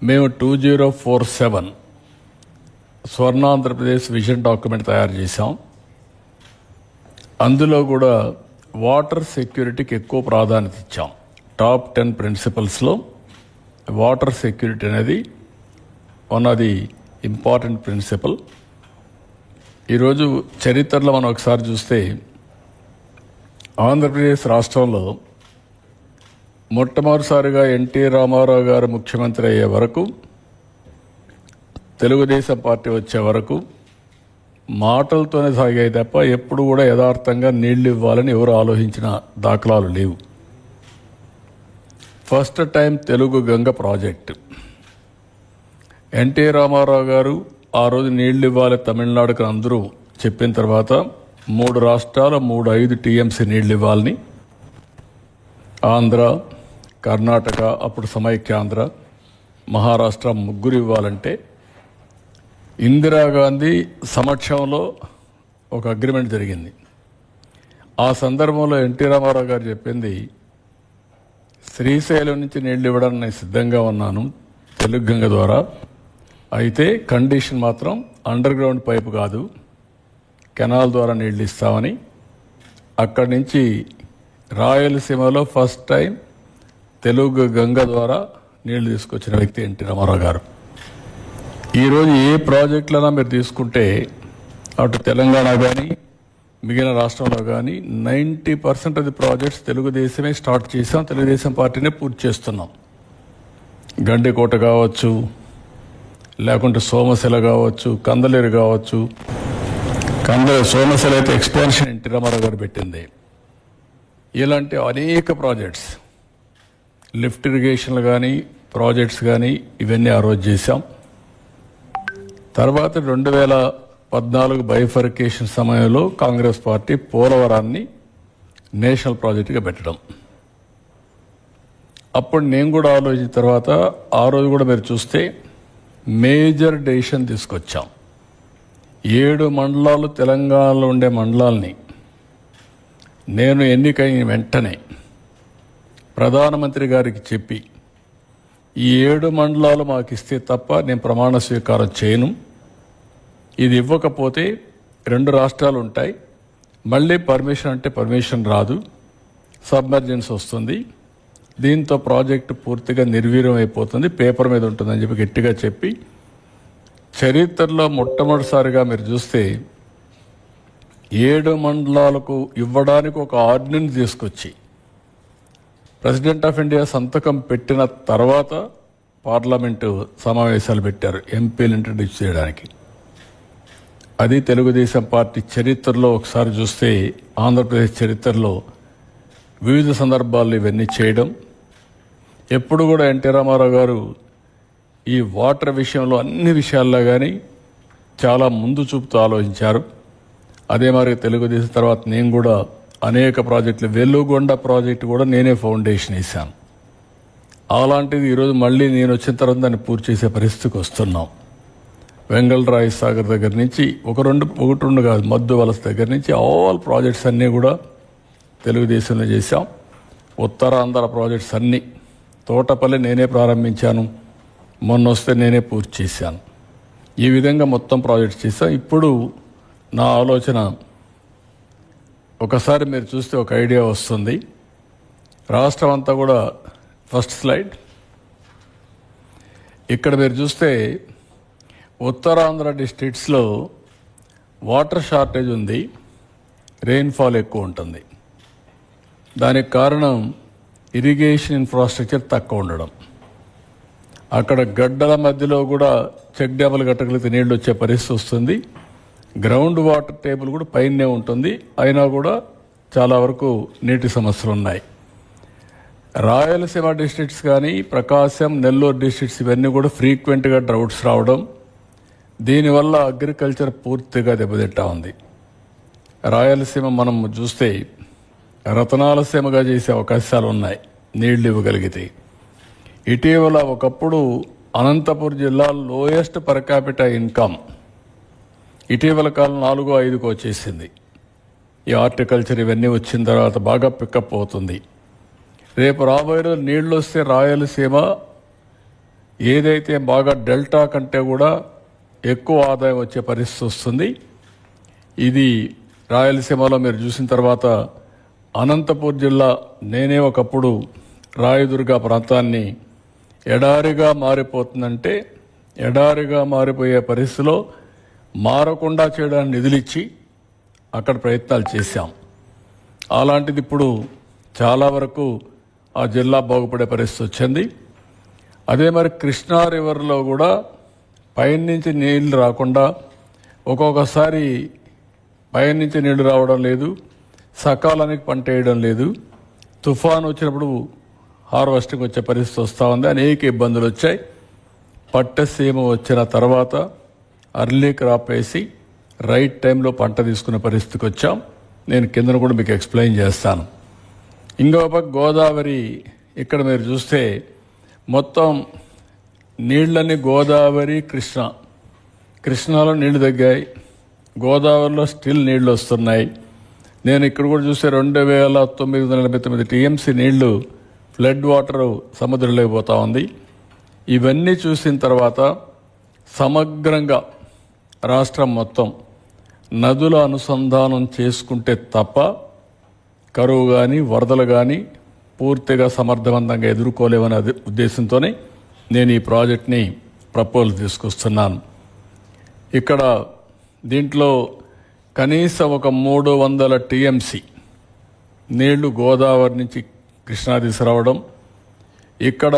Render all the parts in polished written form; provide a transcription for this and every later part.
మేము 2047 Swarnandhra Pradesh vision document తయారు చేశాం. అందులో కూడా వాటర్ సెక్యూరిటీకి ఎక్కువ ప్రాధాన్యత ఇచ్చాం. టాప్ 10 ప్రిన్సిపల్స్లో వాటర్ సెక్యూరిటీ అనేది one of the important principle. ఈరోజు చరిత్రలో మనం ఒకసారి చూస్తే ఆంధ్రప్రదేశ్ రాష్ట్రంలో మొట్టమొదటిసారిగా ఎన్టీ రామారావు గారు ముఖ్యమంత్రి అయ్యే వరకు, తెలుగుదేశం పార్టీ వచ్చే వరకు మాటలతోనే సాగాయి తప్ప ఎప్పుడు కూడా యథార్థంగా నీళ్లు ఇవ్వాలని ఎవరు ఆలోచించిన దాఖలాలు లేవు. First time Telugu Ganga project NT Rama Rao garu ఆ రోజు నీళ్లు ఇవ్వాలి తమిళనాడుకు అందరూ చెప్పిన తర్వాత 3 రాష్ట్రాలు 5 టీఎంసీ నీళ్లు ఇవ్వాలని, ఆంధ్ర, కర్ణాటక, అప్పుడు సమైక్యాంధ్ర, మహారాష్ట్ర ముగ్గురు ఇవ్వాలంటే ఇందిరాగాంధీ సమక్షంలో ఒక అగ్రిమెంట్ జరిగింది. ఆ సందర్భంలో ఎన్టీ రామారావు గారు చెప్పింది, శ్రీశైలం నుంచి నీళ్లు ఇవ్వడానికి నేను సిద్ధంగా ఉన్నాను తెలుగు గంగ ద్వారా, అయితే కండిషన్ మాత్రం అండర్ గ్రౌండ్ పైపు కాదు, కెనాల్ ద్వారా నీళ్లు ఇస్తామని. అక్కడి నుంచి రాయలసీమలో ఫస్ట్ టైం తెలుగు గంగ ద్వారా నీళ్లు తీసుకొచ్చిన వ్యక్తి ఎన్టీ రామారావు గారు. ఈరోజు ఏ ప్రాజెక్టులైనా మీరు తీసుకుంటే అటు తెలంగాణ కానీ మిగిలిన రాష్ట్రంలో కానీ 90% ఆఫ్ ది ప్రాజెక్ట్స్ తెలుగుదేశమే స్టార్ట్ చేసాం, తెలుగుదేశం పార్టీనే పూర్తి చేస్తున్నాం. గండికోట కావచ్చు, లేకుంటే సోమశిల కావచ్చు, కందలేరు కావచ్చు. సోమశిల అయితే ఎక్స్పాన్షన్ ఎన్టీ రామారావు గారు పెట్టింది. ఇలాంటి అనేక ప్రాజెక్ట్స్, లిఫ్ట్ ఇరిగేషన్లు కానీ ప్రాజెక్ట్స్ కానీ ఇవన్నీ ఆ రోజు చేశాం. తర్వాత 2014 బైఫర్కేషన్ సమయంలో కాంగ్రెస్ పార్టీ పోలవరాన్ని నేషనల్ ప్రాజెక్టుగా పెట్టడం. అప్పుడు నేను కూడా ఆలోచించిన తర్వాత ఆ రోజు కూడా మీరు చూస్తే మేజర్ డెసిషన్ తీసుకొచ్చాం. 7 మండలాలు తెలంగాణలో ఉండే మండలాల్ని నేను ఎన్నికైన వెంటనే ప్రధానమంత్రి గారికి చెప్పి, ఈ 7 మండలాలు మాకు ఇస్తే తప్ప నేను ప్రమాణ స్వీకారం చేయను, ఇది ఇవ్వకపోతే 2 రాష్ట్రాలు ఉంటాయి, మళ్ళీ పర్మిషన్ అంటే పర్మిషన్ రాదు, సబ్మర్జెన్స్ వస్తుంది, దీంతో ప్రాజెక్టు పూర్తిగా నిర్వీర్యం అయిపోతుంది, పేపర్ మీద ఉంటుందని చెప్పి గట్టిగా చెప్పి, చరిత్రలో మొట్టమొదటిసారిగా మీరు చూస్తే 7 మండలాలకు ఇవ్వడానికి ఒక ఆర్డినెన్స్ తీసుకొచ్చి ప్రెసిడెంట్ ఆఫ్ ఇండియా సంతకం పెట్టిన తర్వాత పార్లమెంటు సమావేశాలు పెట్టారు ఎంపీలు ఇంట్రడ్యూస్ చేయడానికి. అది తెలుగుదేశం పార్టీ చరిత్రలో ఒకసారి చూస్తే, ఆంధ్రప్రదేశ్ చరిత్రలో వివిధ సందర్భాల్లో ఇవన్నీ చేయడం. ఎప్పుడు కూడా ఎన్టీ రామారావు గారు ఈ వాటర్ విషయంలో అన్ని విషయాల్లో కానీ చాలా ముందు చూపుతూ ఆలోచించారు. అదే మరి తెలుగుదేశం తర్వాత నేను కూడా అనేక ప్రాజెక్టులు, వెలుగొండ ప్రాజెక్టు కూడా నేనే ఫౌండేషన్ వేశాను. అలాంటిది ఈరోజు మళ్ళీ నేను వచ్చిన తర్వాత దాన్ని పూర్తి చేసే పరిస్థితికి వస్తున్నాం. వెంగళరాయ సాగర్ దగ్గర నుంచి ఒకటి రెండు కాదు, మద్దు వలస దగ్గర నుంచి ఆల్ ప్రాజెక్ట్స్ అన్నీ కూడా తెలుగుదేశంలో చేశాం. ఉత్తరాంధ్ర ప్రాజెక్ట్స్ అన్నీ, తోటపల్లి నేనే ప్రారంభించాను, మొన్న వస్తే నేనే పూర్తి చేశాను. ఈ విధంగా మొత్తం ప్రాజెక్ట్స్ చేశాం. ఇప్పుడు నా ఆలోచన, ఒకసారి మీరు చూస్తే ఒక ఐడియా వస్తుంది. రాష్ట్రం అంతా కూడా ఫస్ట్ స్లైడ్, ఇక్కడ మీరు చూస్తే ఉత్తరాంధ్ర డిస్ట్రిక్ట్స్లో వాటర్ షార్టేజ్ ఉంది, రెయిన్ఫాల్ ఎక్కువ ఉంటుంది. దానికి కారణం ఇరిగేషన్ ఇన్ఫ్రాస్ట్రక్చర్ తక్కువ ఉండడం. అక్కడ గడ్డల మధ్యలో కూడా చెక్ డ్యాములు కట్టగలిగితే నీళ్ళు వచ్చే పరిస్థితి వస్తుంది. గ్రౌండ్ వాటర్ టేబుల్ కూడా పైనే ఉంటుంది, అయినా కూడా చాలా వరకు నీటి సమస్యలు ఉన్నాయి. రాయలసీమ డిస్ట్రిక్ట్స్ కానీ ప్రకాశం, నెల్లూరు డిస్ట్రిక్ట్స్ ఇవన్నీ కూడా ఫ్రీక్వెంట్గా డ్రౌట్స్ రావడం, దీనివల్ల అగ్రికల్చర్ పూర్తిగా దెబ్బతింటా ఉంది. రాయలసీమ మనం చూస్తే రతనాలసీమగా చేసే అవకాశాలు ఉన్నాయి నీళ్లు ఇవ్వగలిగితే. ఇటీవల ఒకప్పుడు అనంతపురం జిల్లా లోయెస్ట్ పర్ క్యాపిటల్ ఇన్కమ్ ఇటీవల కాలం 4-5కు వచ్చేసింది. ఈ హార్టికల్చర్ ఇవన్నీ వచ్చిన తర్వాత బాగా పికప్ అవుతుంది. రేపు రాబోయే నీళ్ళు వస్తే రాయలసీమ ఏదైతే బాగా డెల్టా కంటే కూడా ఎక్కువ ఆదాయం వచ్చే పరిస్థితి వస్తుంది. ఇది రాయలసీమలో మీరు చూసిన తర్వాత అనంతపూర్ జిల్లా, నేనే ఒకప్పుడు రాయదుర్గ ప్రాంతాన్ని ఎడారిగా మారిపోతుందంటే ఎడారిగా మారిపోయే పరిస్థితిలో మారకుండా చేయడానికి నిధులిచ్చి అక్కడ ప్రయత్నాలు చేశాం. అలాంటిది ఇప్పుడు చాలా వరకు ఆ జిల్లా బాగుపడే పరిస్థితి వచ్చింది. అదే మరి కృష్ణా రివర్లో కూడా పైనుంచి నీళ్లు రాకుండా ఒక్కొక్కసారి పైనుంచి నీళ్లు రావడం లేదు, సకాలానికి పంట వేయడం లేదు, తుఫాను వచ్చినప్పుడు హార్వెస్టింగ్ వచ్చే పరిస్థితి వస్తూ ఉంది. అనేక ఇబ్బందులు వచ్చాయి. పట్టసీమ వచ్చిన తర్వాత అర్లీ క్రాప్ వేసి రైట్ టైంలో పంట తీసుకునే పరిస్థితికి వచ్చాం. నేను కిందను కూడా మీకు ఎక్స్ప్లెయిన్ చేస్తాను. ఇంకో పక్క గోదావరి, ఇక్కడ మీరు చూస్తే మొత్తం నీళ్ళని గోదావరి, కృష్ణాలో నీళ్లు తగ్గాయి, గోదావరిలో స్టిల్ నీళ్లు వస్తున్నాయి. నేను ఇక్కడ కూడా చూస్తే 2989 టీఎంసీ నీళ్లు ఫ్లడ్ వాటర్ సముద్రంలోకి పోతా ఉంది. ఇవన్నీ చూసిన తర్వాత సమగ్రంగా రాష్ట్రం మొత్తం నదుల అనుసంధానం చేసుకుంటే తప్ప కరువు కానీ వరదలు కానీ పూర్తిగా సమర్థవంతంగా ఎదుర్కోలేమనే ఉద్దేశంతోనే నేను ఈ ప్రాజెక్ట్ని ప్రపోజల్ తీసుకొస్తున్నాను. ఇక్కడ దీంట్లో కనీసం ఒక 300 టీఎంసీ నీళ్లు గోదావరి నుంచి కృష్ణా తీసుకురావడం, ఇక్కడ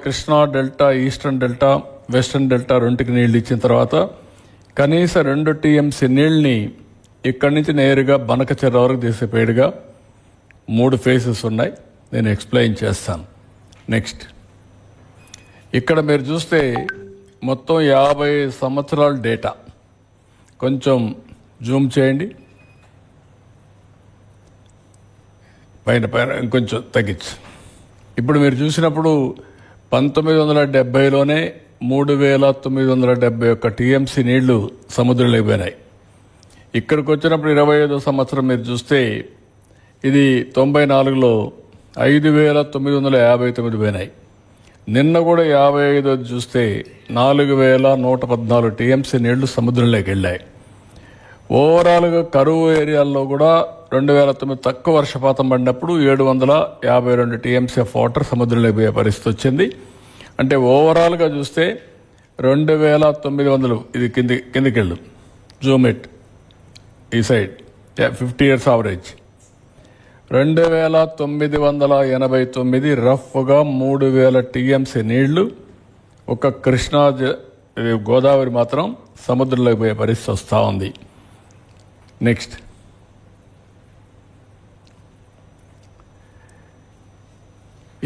Krishna delta, eastern delta, western delta రెండుకి నీళ్లు ఇచ్చిన తర్వాత కనీసం 2 టీఎంసీ నీళ్ళని ఇక్కడి నుంచి నేరుగా బనకచెర్ల వరకు తీసేపేడుగా 3 ఫేసెస్ ఉన్నాయి. నేను ఎక్స్ప్లెయిన్ చేస్తాను. నెక్స్ట్, ఇక్కడ మీరు చూస్తే మొత్తం 50 సంవత్సరాల డేటా. కొంచెం జూమ్ చేయండి, పైన ఇంకొంచెం తగ్గించి. ఇప్పుడు మీరు చూసినప్పుడు 1970లోనే 3971 టీఎంసీ నీళ్లు సముద్రంలోకి పోయినాయి. ఇక్కడికి వచ్చినప్పుడు 25వ సంవత్సరం మీరు చూస్తే ఇది 94లో 5959 పోయినాయి. నిన్న కూడా 55 చూస్తే 4114 టీఎంసీ నీళ్లు సముద్రంలోకి వెళ్ళాయి. ఓవరాల్గా కరువు ఏరియాల్లో కూడా 2009 తక్కువ వర్షపాతం పడినప్పుడు 752 టీఎంసీ ఆఫ్ వాటర్ సముద్రంలోకి పోయే పరిస్థితి వచ్చింది. అంటే ఓవరాల్గా చూస్తే 2900, ఇది కిందికి వెళ్ళు, జూమ్ ఇట్ ఈ సైడ్, 50 years యావరేజ్ 2989 రఫ్గా 3000 టీఎంసీ నీళ్లు ఒక కృష్ణా గోదావరి మాత్రం సముద్రంలోకి పోయే పరిస్థితి వస్తూ ఉంది. నెక్స్ట్,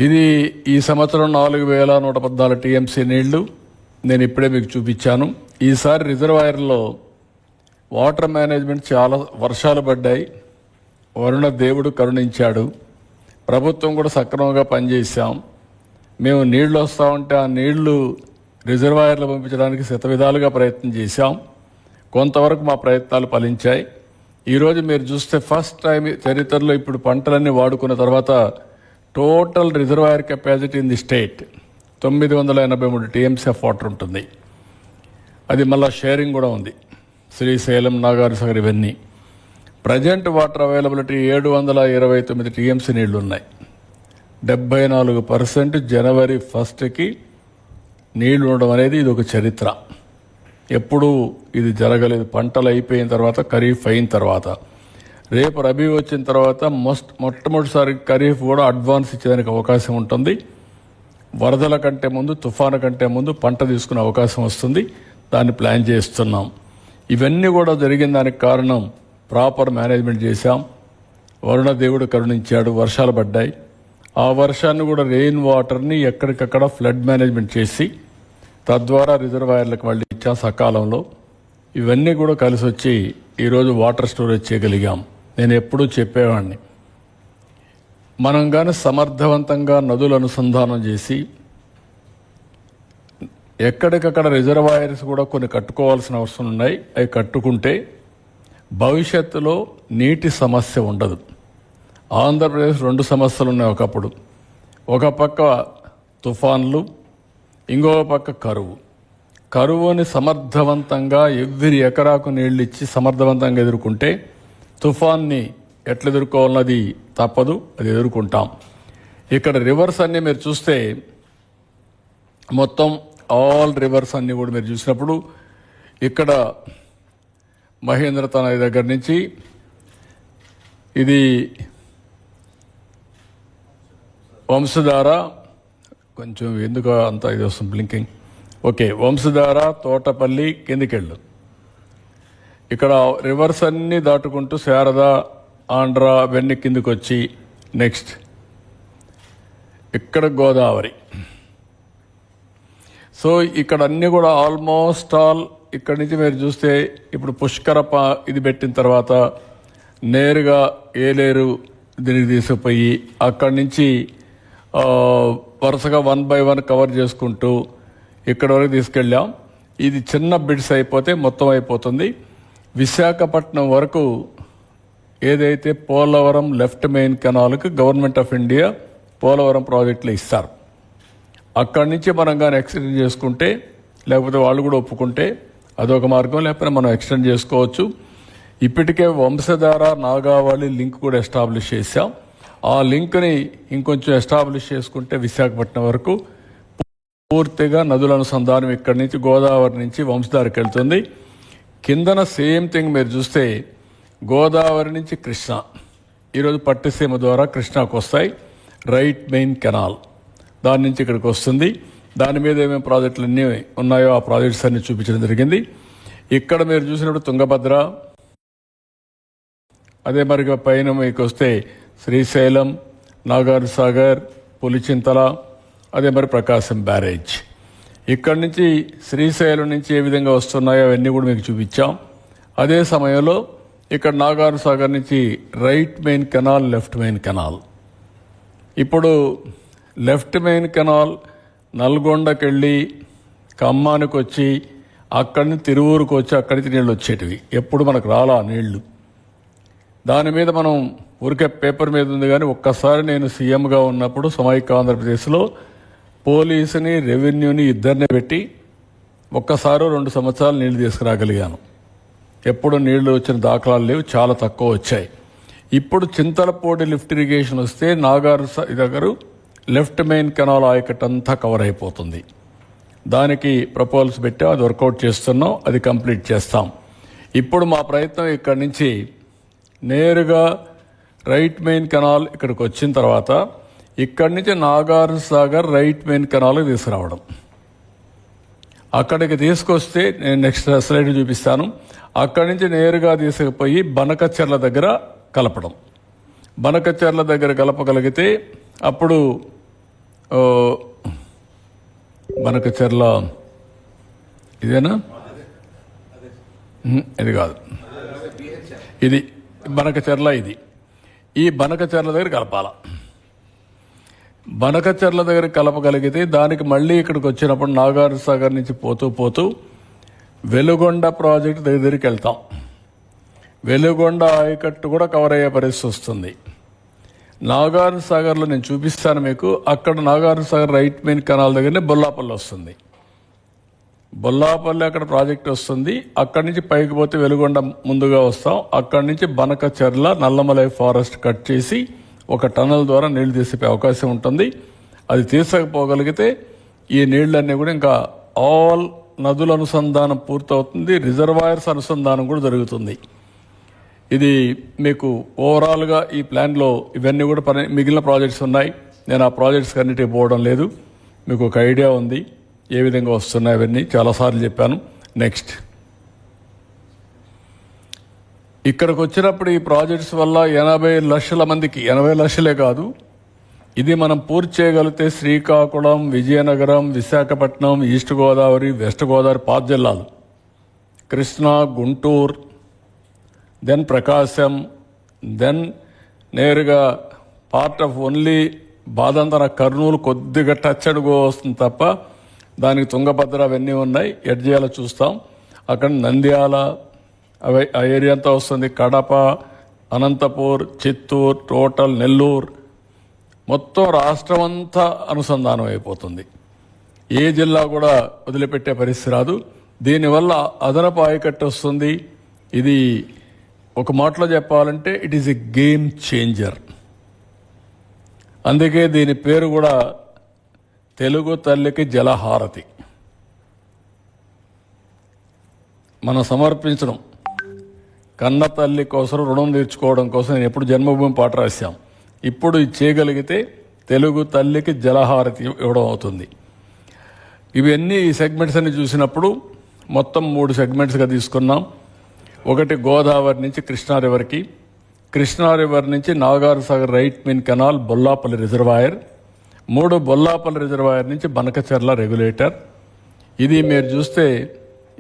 ఇది ఈ సంవత్సరం 4114 టీఎంసీ నీళ్లు నేను ఇప్పుడే మీకు చూపించాను. ఈసారి రిజర్వాయర్లో వాటర్ మేనేజ్మెంట్ చాలా వర్షాలు పడ్డాయి, వరుణ దేవుడు కరుణించాడు, ప్రభుత్వం కూడా సక్రమంగా పనిచేశాం. మేము నీళ్లు వస్తూ ఉంటే ఆ నీళ్లు రిజర్వాయర్లు పంపించడానికి శతవిధాలుగా ప్రయత్నం చేశాం. కొంతవరకు మా ప్రయత్నాలు ఫలించాయి. ఈరోజు మీరు చూస్తే ఫస్ట్ టైం చరిత్రలో ఇప్పుడు పంటలన్నీ వాడుకున్న తర్వాత total reservoir capacity in the state 983 TMC of water ఉంటుంది. అది మళ్ళా షేరింగ్ కూడా ఉంది, శ్రీశైలం, నాగార్జునసాగర్ ఇవన్నీ. ప్రజెంట్ వాటర్ అవైలబిలిటీ 729 టీఎంసీ నీళ్లు ఉన్నాయి. 74% జనవరి 1కి నీళ్లు ఉండడం అనేది ఇది ఒక చరిత్ర. ఎప్పుడూ ఇది జరగలేదు. పంటలు అయిపోయిన తర్వాత, ఖరీఫ్ అయిన తర్వాత, రేపు రబీ వచ్చిన తర్వాత మొట్టమొదటిసారి ఖరీఫ్ కూడా అడ్వాన్స్ ఇచ్చేదానికి అవకాశం ఉంటుంది. వరదల కంటే ముందు, తుఫాను కంటే ముందు పంట తీసుకునే అవకాశం వస్తుంది. దాన్ని ప్లాన్ చేస్తున్నాం. ఇవన్నీ కూడా జరిగిన దానికి కారణం ప్రాపర్ మేనేజ్మెంట్ చేశాం. వరుణ దేవుడు కరుణించాడు, వర్షాలు పడ్డాయి. ఆ వర్షాన్ని కూడా రెయిన్ వాటర్ని ఎక్కడికక్కడ ఫ్లడ్ మేనేజ్మెంట్ చేసి తద్వారా రిజర్వాయర్లకు వాళ్ళు ఇచ్చాం సకాలంలో. ఇవన్నీ కూడా కలిసి వచ్చి ఈరోజు వాటర్ స్టోరేజ్ చేయగలిగాం. నేను ఎప్పుడూ చెప్పేవాడిని, మనం కానీ సమర్థవంతంగా నదులు అనుసంధానం చేసి ఎక్కడికక్కడ రిజర్వాయర్స్ కూడా కొన్ని కట్టుకోవాల్సిన అవసరం ఉన్నాయి. అవి కట్టుకుంటే భవిష్యత్తులో నీటి సమస్య ఉండదు. ఆంధ్రప్రదేశ్ 2 సమస్యలు ఉన్నాయి ఒకప్పుడు. ఒక పక్క తుఫాన్లు, ఇంకో పక్క కరువుని సమర్థవంతంగా ఎవ్రీ ఎకరాకు నీళ్లు ఇచ్చి సమర్థవంతంగా ఎదుర్కొంటే తుఫాన్ని ఎట్లా ఎదుర్కోవాలన్నది తప్పదు, అది ఎదుర్కొంటాం. ఇక్కడ రివర్స్ అన్ని మీరు చూస్తే మొత్తం ఆల్ రివర్స్ అన్ని కూడా మీరు చూసినప్పుడు ఇక్కడ మహేంద్ర తనయ దగ్గర నుంచి ఇది వంశధార, కొంచెం ఎందుకు అంత ఇది వస్తుంది బ్లింకింగ్, ఓకే, వంశధార, తోటపల్లి, కిందికెళ్ళు. ఇక్కడ రివర్స్ అన్ని దాటుకుంటూ శారద, ఆంధ్ర అవన్నీ కిందికి వచ్చి నెక్స్ట్ ఇక్కడ గోదావరి. సో ఇక్కడ అన్ని కూడా ఆల్మోస్ట్ ఆల్ ఇక్కడి నుంచి మీరు చూస్తే ఇప్పుడు పుష్కర ఇది పెట్టిన తర్వాత నేరుగా ఏలేరు దీనికి తీసుకుపోయి అక్కడి నుంచి వరుసగా 1 by 1 కవర్ చేసుకుంటూ ఇక్కడ వరకు తీసుకెళ్ళాం. ఇది చిన్న బిడ్స్ అయిపోతే మొత్తం అయిపోతుంది. విశాఖపట్నం వరకు ఏదైతే పోలవరం లెఫ్ట్ మెయిన్ కెనాల్కి గవర్నమెంట్ ఆఫ్ ఇండియా పోలవరం ప్రాజెక్టులు ఇస్తారు, అక్కడి నుంచి మనం కానీ ఎక్స్టెండ్ చేసుకుంటే, లేకపోతే వాళ్ళు కూడా ఒప్పుకుంటే అదొక మార్గం, లేకపోతే మనం ఎక్స్టెండ్ చేసుకోవచ్చు. ఇప్పటికే వంశధార, నాగావళి లింక్ కూడా ఎస్టాబ్లిష్ చేశాం. ఆ లింక్ని ఇంకొంచెం ఎస్టాబ్లిష్ చేసుకుంటే విశాఖపట్నం వరకు పూర్తిగా నదుల అనుసంధానం ఇక్కడి నుంచి గోదావరి నుంచి వంశధారకి వెళ్తుంది. కిందన సేమ్ థింగ్ మీరు చూస్తే గోదావరి నుంచి కృష్ణ, ఈరోజు పట్టిసీమ ద్వారా కృష్ణాకు వస్తాయి, రైట్ మెయిన్ కెనాల్ దాని నుంచి ఇక్కడికి వస్తుంది. దాని మీద ఏమేమి ప్రాజెక్టులు అన్నీ ఉన్నాయో ఆ ప్రాజెక్ట్స్ అన్ని చూపించడం జరిగింది. ఇక్కడ మీరు చూసినప్పుడు తుంగభద్ర, అదే మరిగా పైన మీకు వస్తే శ్రీశైలం, నాగార్జున సాగర్, పులిచింతల, అదే మరి ప్రకాశం బ్యారేజ్. ఇక్కడి నుంచి శ్రీశైలం నుంచి ఏ విధంగా వస్తున్నాయో అవన్నీ కూడా మీకు చూపించాం. అదే సమయంలో ఇక్కడ నాగార్జున సాగర్ నుంచి right main canal, left main canal. ఇప్పుడు లెఫ్ట్ మెయిన్ కెనాల్ నల్గొండకి వెళ్ళి ఖమ్మానికి వచ్చి అక్కడి నుంచి తిరువూరుకు వచ్చి అక్కడి నుంచి నీళ్ళు వచ్చేటివి, ఎప్పుడు మనకు రాలా నీళ్లు. దాని మీద మనం ఊరికే పేపర్ మీద ఉంది, కానీ ఒక్కసారి నేను సీఎంగా ఉన్నప్పుడు సమైక్య ఆంధ్రప్రదేశ్లో పోలీసుని, రెవెన్యూని ఇద్దరిని పెట్టి ఒక్కసారి 2 సంవత్సరాలు నీళ్లు తీసుకురాగలిగాను. ఎప్పుడు నీళ్లు వచ్చిన దాఖలాలు లేవు, చాలా తక్కువ వచ్చాయి. ఇప్పుడు చింతలపూడి లిఫ్ట్ ఇరిగేషన్ వస్తే నాగార్జున దగ్గర లెఫ్ట్ మెయిన్ కెనాల్ ఆయకట్ అంతా కవర్ అయిపోతుంది. దానికి ప్రపోజల్స్ పెట్టాం, అది వర్కౌట్ చేస్తున్నాం, అది కంప్లీట్ చేస్తాం. ఇప్పుడు మా ప్రయత్నం ఇక్కడి నుంచి నేరుగా రైట్ మెయిన్ కెనాల్ ఇక్కడికి వచ్చిన తర్వాత ఇక్కడి నుంచి నాగార్జున సాగర్ రైట్ మెయిన్ కెనాల్కి తీసుకురావడం. అక్కడికి తీసుకొస్తే నేను నెక్స్ట్ స్లైడ్ చూపిస్తాను. అక్కడి నుంచి నేరుగా తీసుకుపోయి బనకచెర్ల దగ్గర కలపడం. బనకచెర్ల దగ్గర కలపగలిగితే అప్పుడు బనకచెర్ల ఇదేనా, ఇది కాదు, ఇది బనకచెర్ల. ఇది ఈ బనకచెర్ల దగ్గర కలపాల. బనకచెర్ల దగ్గర కలపగలిగితే దానికి మళ్ళీ ఇక్కడికి వచ్చినప్పుడు నాగార్జున సాగర్ నుంచి పోతూ వెలుగొండ ప్రాజెక్టు దగ్గరికి వెళ్తాం. వెలుగొండ ఆయకట్టు కూడా కవర్ అయ్యే పరిస్థితి వస్తుంది. నాగార్జున సాగర్లో నేను చూపిస్తాను మీకు. అక్కడ Nagarjuna Sagar right main canal దగ్గరనే బొల్లాపల్లి వస్తుంది. బొల్లాపల్లి అక్కడ ప్రాజెక్ట్ వస్తుంది. అక్కడి నుంచి పైకి పోతే వెలుగొండ ముందుగా వస్తాం. అక్కడి నుంచి బనకచెర్ల, నల్లమలై ఫారెస్ట్ కట్ చేసి ఒక టనల్ ద్వారా నీళ్లు తీసే అవకాశం ఉంటుంది. అది తీసకపోగలిగితే ఈ నీళ్లన్నీ కూడా ఇంకా ఆల్ నదుల అనుసంధానం పూర్తవుతుంది, రిజర్వాయర్స్ అనుసంధానం కూడా జరుగుతుంది. ఇది మీకు ఓవరాల్గా ఈ ప్లాన్లో ఇవన్నీ కూడా మిగిలిన ప్రాజెక్ట్స్ ఉన్నాయి. నేను ఆ ప్రాజెక్ట్స్ అన్నిటికీ పోవడం లేదు, మీకు ఒక ఐడియా ఉంది ఏ విధంగా వస్తున్నాయి. అవన్నీ చాలాసార్లు చెప్పాను. నెక్స్ట్ ఇక్కడికి వచ్చినప్పుడు ఈ ప్రాజెక్ట్స్ వల్ల 80 లక్షల మందికి, 80 లక్షలే కాదు, ఇది మనం పూర్తి చేయగలిగితే శ్రీకాకుళం, విజయనగరం, విశాఖపట్నం, ఈస్ట్ గోదావరి, వెస్ట్ గోదావరి 5 జిల్లాలు, కృష్ణా, గుంటూరు, దెన్ ప్రకాశం, దెన్ నేరుగా పార్ట్ ఆఫ్ ఓన్లీ బాదంతర కర్నూలు కొద్దిగా టచ్ అడుగు వస్తుంది తప్ప దానికి తుంగభద్ర అవన్నీ ఉన్నాయి. ఎడ్ చేయాలో చూస్తాం. అక్కడ నంద్యాల అవి ఆ ఏరియా అంతా వస్తుంది. కడప, అనంతపూర్, చిత్తూరు, టోటల్ నెల్లూరు, మొత్తం రాష్ట్రం అంతా అనుసంధానం అయిపోతుంది. ఏ జిల్లా కూడా వదిలిపెట్టే పరిస్థితి రాదు. దీనివల్ల అదనపు ఆయకట్టు వస్తుంది. ఇది ఒక మాటలో చెప్పాలంటే it is a game changer. అందుకే దీని పేరు కూడా తెలుగు తల్లికి జలహారతి. మనం సమర్పించడం కన్న తల్లి కోసం రుణం తీర్చుకోవడం కోసం నేను ఎప్పుడు జన్మభూమి పాట రాశాం. ఇప్పుడు ఇది చేయగలిగితే తెలుగు తల్లికి జలహారతి ఇవ్వడం అవుతుంది. ఇవన్నీ ఈ సెగ్మెంట్స్ అన్ని చూసినప్పుడు మొత్తం 3 సెగ్మెంట్స్గా తీసుకున్నాం. ఒకటి గోదావరి నుంచి కృష్ణా రివర్కి, కృష్ణా రివర్ నుంచి Nagar Sagar right main canal Bollapalli reservoir, 3 Bollapalli reservoir నుంచి బనకచెర్ల రెగ్యులేటర్. ఇది మీరు చూస్తే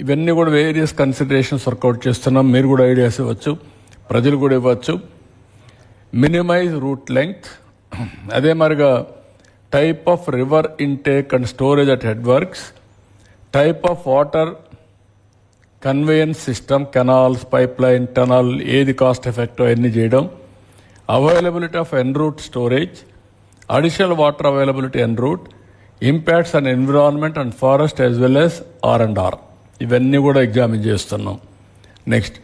ఇవన్నీ కూడా వేరియస్ కన్సిడరేషన్స్ వర్కౌట్ చేస్తున్నాం. మీరు కూడా ఐడియాస్ ఇవ్వచ్చు, ప్రజలు కూడా ఇవ్వచ్చు. మినిమైజ్ రూట్ లెంగ్త్, అదే మరిగా type of river intake and storage at head works, type of water conveyance system, canals, pipe line, tunnel ఏది కాస్ట్ ఎఫెక్టివ్ అన్ని చేయడం, availability of en route storage, additional water availability en route, impacts on environment and forest as well as R&R. ఇవన్నీ కూడా examine చేస్తున్నాం. Next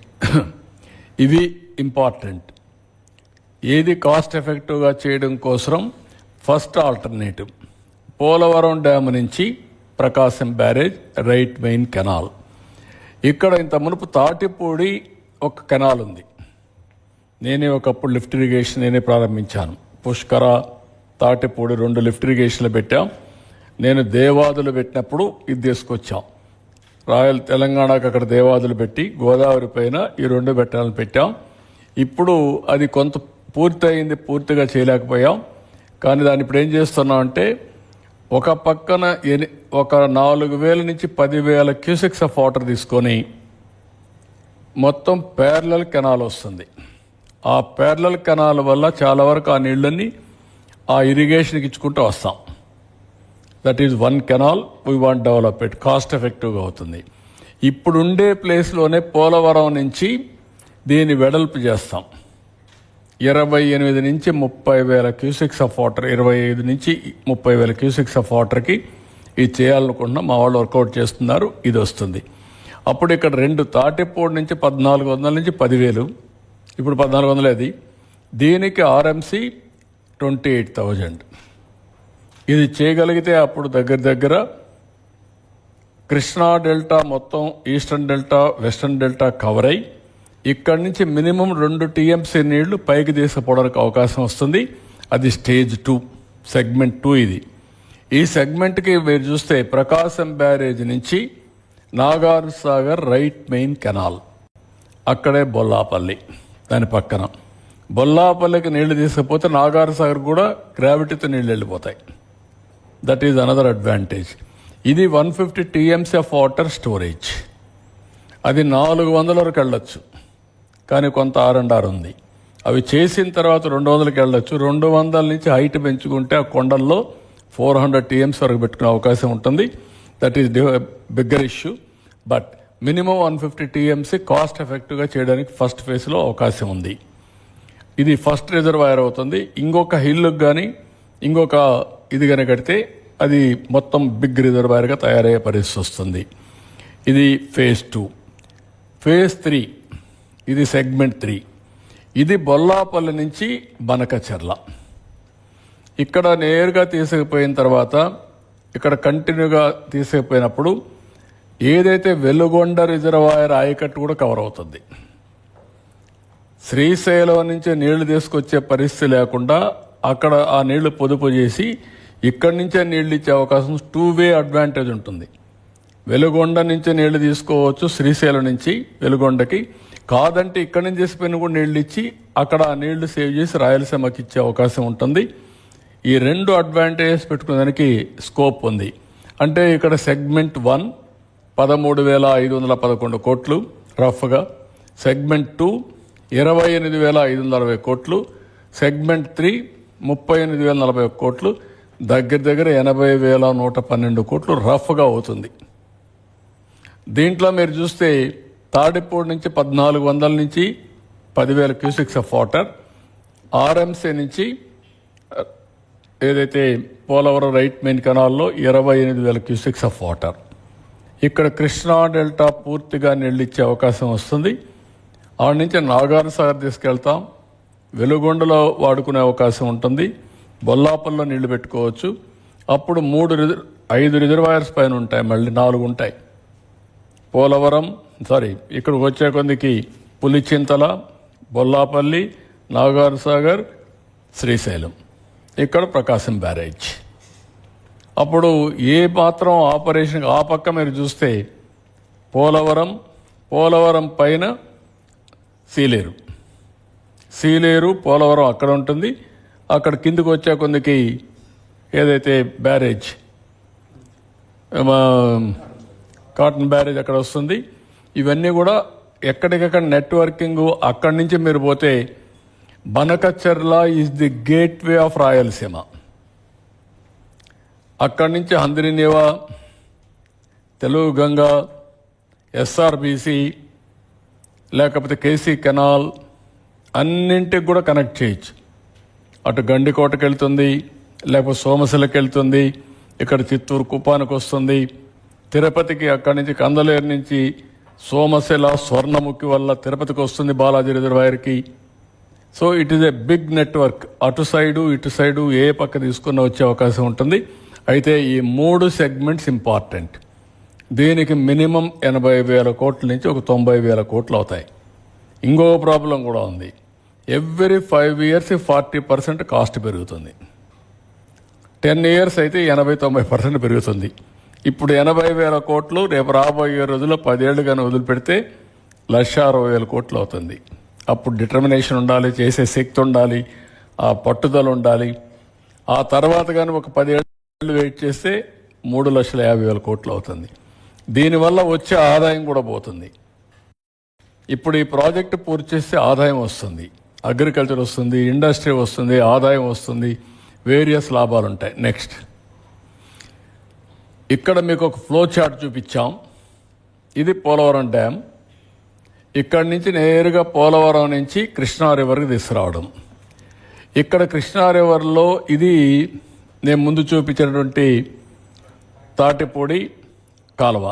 ఇవి important. ఏది cost ఎఫెక్టివ్గా చేయడం కోసం ఫస్ట్ ఆల్టర్నేటివ్ పోలవరం డ్యామ్ నుంచి ప్రకాశం బ్యారేజ్ రైట్ మెయిన్ కెనాల్. ఇక్కడ ఇంత మునుపు తాటిపూడి ఒక కెనాల్ ఉంది. నేనే ఒకప్పుడు లిఫ్ట్ ఇరిగేషన్ నేనే ప్రారంభించాను. పుష్కర, తాటిపూడి 2 లిఫ్ట్ ఇరిగేషన్లు పెట్టాం. నేను దేవాదులు పెట్టినప్పుడు ఇది తీసుకొచ్చాం. రాయల్ తెలంగాణకు అక్కడ దేవాదులు పెట్టి గోదావరి పైన ఈ 2 బెట్టాలను పెట్టాం. ఇప్పుడు అది కొంత పూర్తయింది, పూర్తిగా చేయలేకపోయాం. కానీ దాన్ని ఇప్పుడు ఏం చేస్తున్నాం అంటే ఒక పక్కన ఒక 4,000 నుంచి 10,000 క్యూసెక్స్ ఆఫ్ వాటర్ తీసుకొని మొత్తం ప్యారలల్ కెనాల్ వస్తుంది. ఆ ప్యారలల్ కెనాల్ వల్ల చాలా వరకు ఆ నీళ్ళన్నీ ఆ ఇరిగేషన్కి ఇచ్చుకుంటూ వస్తాం. That is 1 canal we want develop it, cost ఎఫెక్టివ్గా అవుతుంది. ఇప్పుడుండే ప్లేస్లోనే పోలవరం నుంచి దీన్ని వెడల్పు చేస్తాం. 28 నుంచి 30,000 క్యూసెక్స్ ఆఫ్ వాటర్, 25 నుంచి 30,000 క్యూసెక్స్ ఆఫ్ వాటర్కి ఇది చేయాలనుకుంటున్నాం. మా వాళ్ళు వర్కౌట్ చేస్తున్నారు. ఇది వస్తుంది. అప్పుడు ఇక్కడ 2 తాటిపూడి నుంచి 1,400 నుంచి 10,000, ఇప్పుడు 1,400 అది. దీనికి ఆర్ఎంసీ 28,000. ఇది చేయగలిగితే అప్పుడు దగ్గర కృష్ణా డెల్టా మొత్తం eastern delta western delta cover అయ్యి ఇక్కడి నుంచి మినిమం 2 టీఎంసీ నీళ్లు పైకి తీసుకుపోవడానికి అవకాశం వస్తుంది. అది స్టేజ్ 2 సెగ్మెంట్ 2 ఇది. ఈ సెగ్మెంట్కి మీరు చూస్తే ప్రకాశం బ్యారేజ్ నుంచి Nagar Sagar right main canal, అక్కడే బొల్లాపల్లి, దాని పక్కన బొల్లాపల్లికి నీళ్లు తీసుకుపోతే నాగార్ సాగర్ కూడా గ్రావిటీతో నీళ్లు వెళ్ళిపోతాయి. That is another advantage. ఇది 150 టీఎంసీ ఆఫ్ వాటర్ స్టోరేజ్. అది 400 వరకు వెళ్ళొచ్చు, కానీ కొంత R&R ఉంది. అవి చేసిన తర్వాత 200కి వెళ్ళొచ్చు. 200 నుంచి హైట్ పెంచుకుంటే ఆ కొండల్లో 400 టీఎంసీ వరకు పెట్టుకునే అవకాశం ఉంటుంది. That is bigger issue. But minimum 150 TMC cost ఎఫెక్టివ్గా చేయడానికి ఫస్ట్ ఫేజ్లో అవకాశం ఉంది. ఇది ఫస్ట్ రిజర్వాయర్ అవుతుంది. ఇంకొక హిల్లుకి కానీ ఇంకొక ఇది కనుక కడితే అది మొత్తం బిగ్ రిజర్వాయర్గా తయారయ్యే పరిస్థితి వస్తుంది. ఇది ఫేజ్ 2. ఫేజ్ 3 ఇది సెగ్మెంట్ 3. ఇది బొల్లాపల్లి నుంచి బనకచెర్ల. ఇక్కడ నేరుగా తీసుకుపోయిన తర్వాత ఇక్కడ కంటిన్యూగా తీసుకుపోయినప్పుడు ఏదైతే వెలుగొండ రిజర్వాయర్ ఆయకట్టు కూడా కవర్ అవుతుంది. శ్రీశైలం నుంచి నీళ్లు తీసుకొచ్చే పరిస్థితి లేకుండా అక్కడ ఆ నీళ్లు పొదుపు చేసి ఇక్కడి నుంచే నీళ్లు ఇచ్చే అవకాశం 2-వే అడ్వాంటేజ్ ఉంటుంది. వెలుగొండ నుంచి నీళ్లు తీసుకోవచ్చు శ్రీశైలం నుంచి వెలుగొండకి, కాదంటే ఇక్కడి నుంచి చేసిపోయిన కూడా నీళ్లు ఇచ్చి అక్కడ ఆ నీళ్లు సేవ్ చేసి రాయలసీమకి ఇచ్చే అవకాశం ఉంటుంది. ఈ 2 అడ్వాంటేజెస్ పెట్టుకునేదానికి స్కోప్ ఉంది. అంటే ఇక్కడ సెగ్మెంట్ 1 13,511 కోట్లు రఫ్గా, సెగ్మెంట్ 2 28,560 కోట్లు, సెగ్మెంట్ 3 38,041 కోట్లు, దగ్గర 80,112 కోట్లు రఫ్గా అవుతుంది. దీంట్లో మీరు చూస్తే తాడిపూడి నుంచి 1,400 నుంచి 10,000 క్యూసెక్స్ ఆఫ్ వాటర్, ఆర్ఎంసీ నుంచి ఏదైతే పోలవరం రైట్ మెయిన్ కెనాల్లో 28,000 క్యూసెక్స్ ఆఫ్ వాటర్. ఇక్కడ కృష్ణా డెల్టా పూర్తిగా నీళ్ళిచ్చే అవకాశం వస్తుంది. ఆడ నుంచి నాగార్ సాగర్ తీసుకెళ్తాం, వెలుగొండలో వాడుకునే అవకాశం ఉంటుంది, బొల్లాపల్లో నీళ్లు పెట్టుకోవచ్చు. అప్పుడు 5 రిజర్వాయర్స్ పైన ఉంటాయి, మళ్ళీ 4 ఉంటాయి. పోలవరం ఇక్కడికి వచ్చే కొందికి పులిచింతల, బొల్లాపల్లి, నాగార్ సాగర్, శ్రీశైలం, ఇక్కడ ప్రకాశం బ్యారేజ్. అప్పుడు ఏ మాత్రం ఆపరేషన్ ఆ పక్క మీరు చూస్తే పోలవరం పైన సీలేరు పోలవరం అక్కడ ఉంటుంది. అక్కడ కిందకు వచ్చే కొందికి ఏదైతే బ్యారేజ్ కాటన్ బ్యారేజ్ అక్కడ వస్తుంది. ఇవన్నీ కూడా ఎక్కడికక్కడ నెట్వర్కింగ్. అక్కడి నుంచి మీరు పోతే Banakacherla is the gateway of Rayalaseema. అక్కడి నుంచి హంద్రినేవా, తెలుగు గంగ, ఎస్ఆర్బిసి, లేకపోతే కేసీ కెనాల్ అన్నింటికి కూడా కనెక్ట్ చేయొచ్చు. అటు గండికోటకి వెళ్తుంది, లేకపోతే సోమశిలకి వెళ్తుంది, ఇక్కడ చిత్తూరు కుప్పానికి వస్తుంది, తిరుపతికి అక్కడి నుంచి కందలేరు నుంచి సోమశిల, స్వర్ణముఖి వల్ల తిరుపతికి వస్తుంది బాలాజీ రిజర్వాయర్కి. So it is a big network. అటు సైడు ఇటు సైడు ఏ పక్క తీసుకున్న వచ్చే అవకాశం ఉంటుంది. అయితే ఈ 3 సెగ్మెంట్స్ ఇంపార్టెంట్. దీనికి మినిమం 80,000 కోట్ల నుంచి ఒక 90,000 కోట్లు అవుతాయి. ఇంకో ప్రాబ్లం కూడా ఉంది. ఎవ్రీ 5 years 40% కాస్ట్ పెరుగుతుంది. 10 years అయితే 80-90% పెరుగుతుంది. ఇప్పుడు 80,000 కోట్లు, రేపు రాబోయే రోజుల్లో 10 ఏళ్ళు కానీ వదిలిపెడితే 1,60,000 కోట్లు అవుతుంది. అప్పుడు డిటర్మినేషన్ ఉండాలి, చేసే శక్తి ఉండాలి, ఆ పట్టుదల ఉండాలి. ఆ తర్వాత కానీ ఒక 10 ఏళ్ళు వెయిట్ చేస్తే 3,50,000 కోట్లు అవుతుంది. దీనివల్ల వచ్చే ఆదాయం కూడా పోతుంది. ఇప్పుడు ఈ ప్రాజెక్టు పూర్తి చేస్తే ఆదాయం వస్తుంది, అగ్రికల్చర్ వస్తుంది, ఇండస్ట్రీ వస్తుంది, ఆదాయం వస్తుంది, వేరియస్ లాభాలు ఉంటాయి. నెక్స్ట్ ఇక్కడ మీకు ఒక ఫ్లో చార్ట్ చూపించాం. ఇది పోలవరం డ్యామ్. ఇక్కడి నుంచి నేరుగా పోలవరం నుంచి కృష్ణా రివర్కి తీసుకురావడం. ఇక్కడ కృష్ణా రివర్లో ఇది నేను ముందు చూపించినటువంటి తాటిపూడి కాలువ.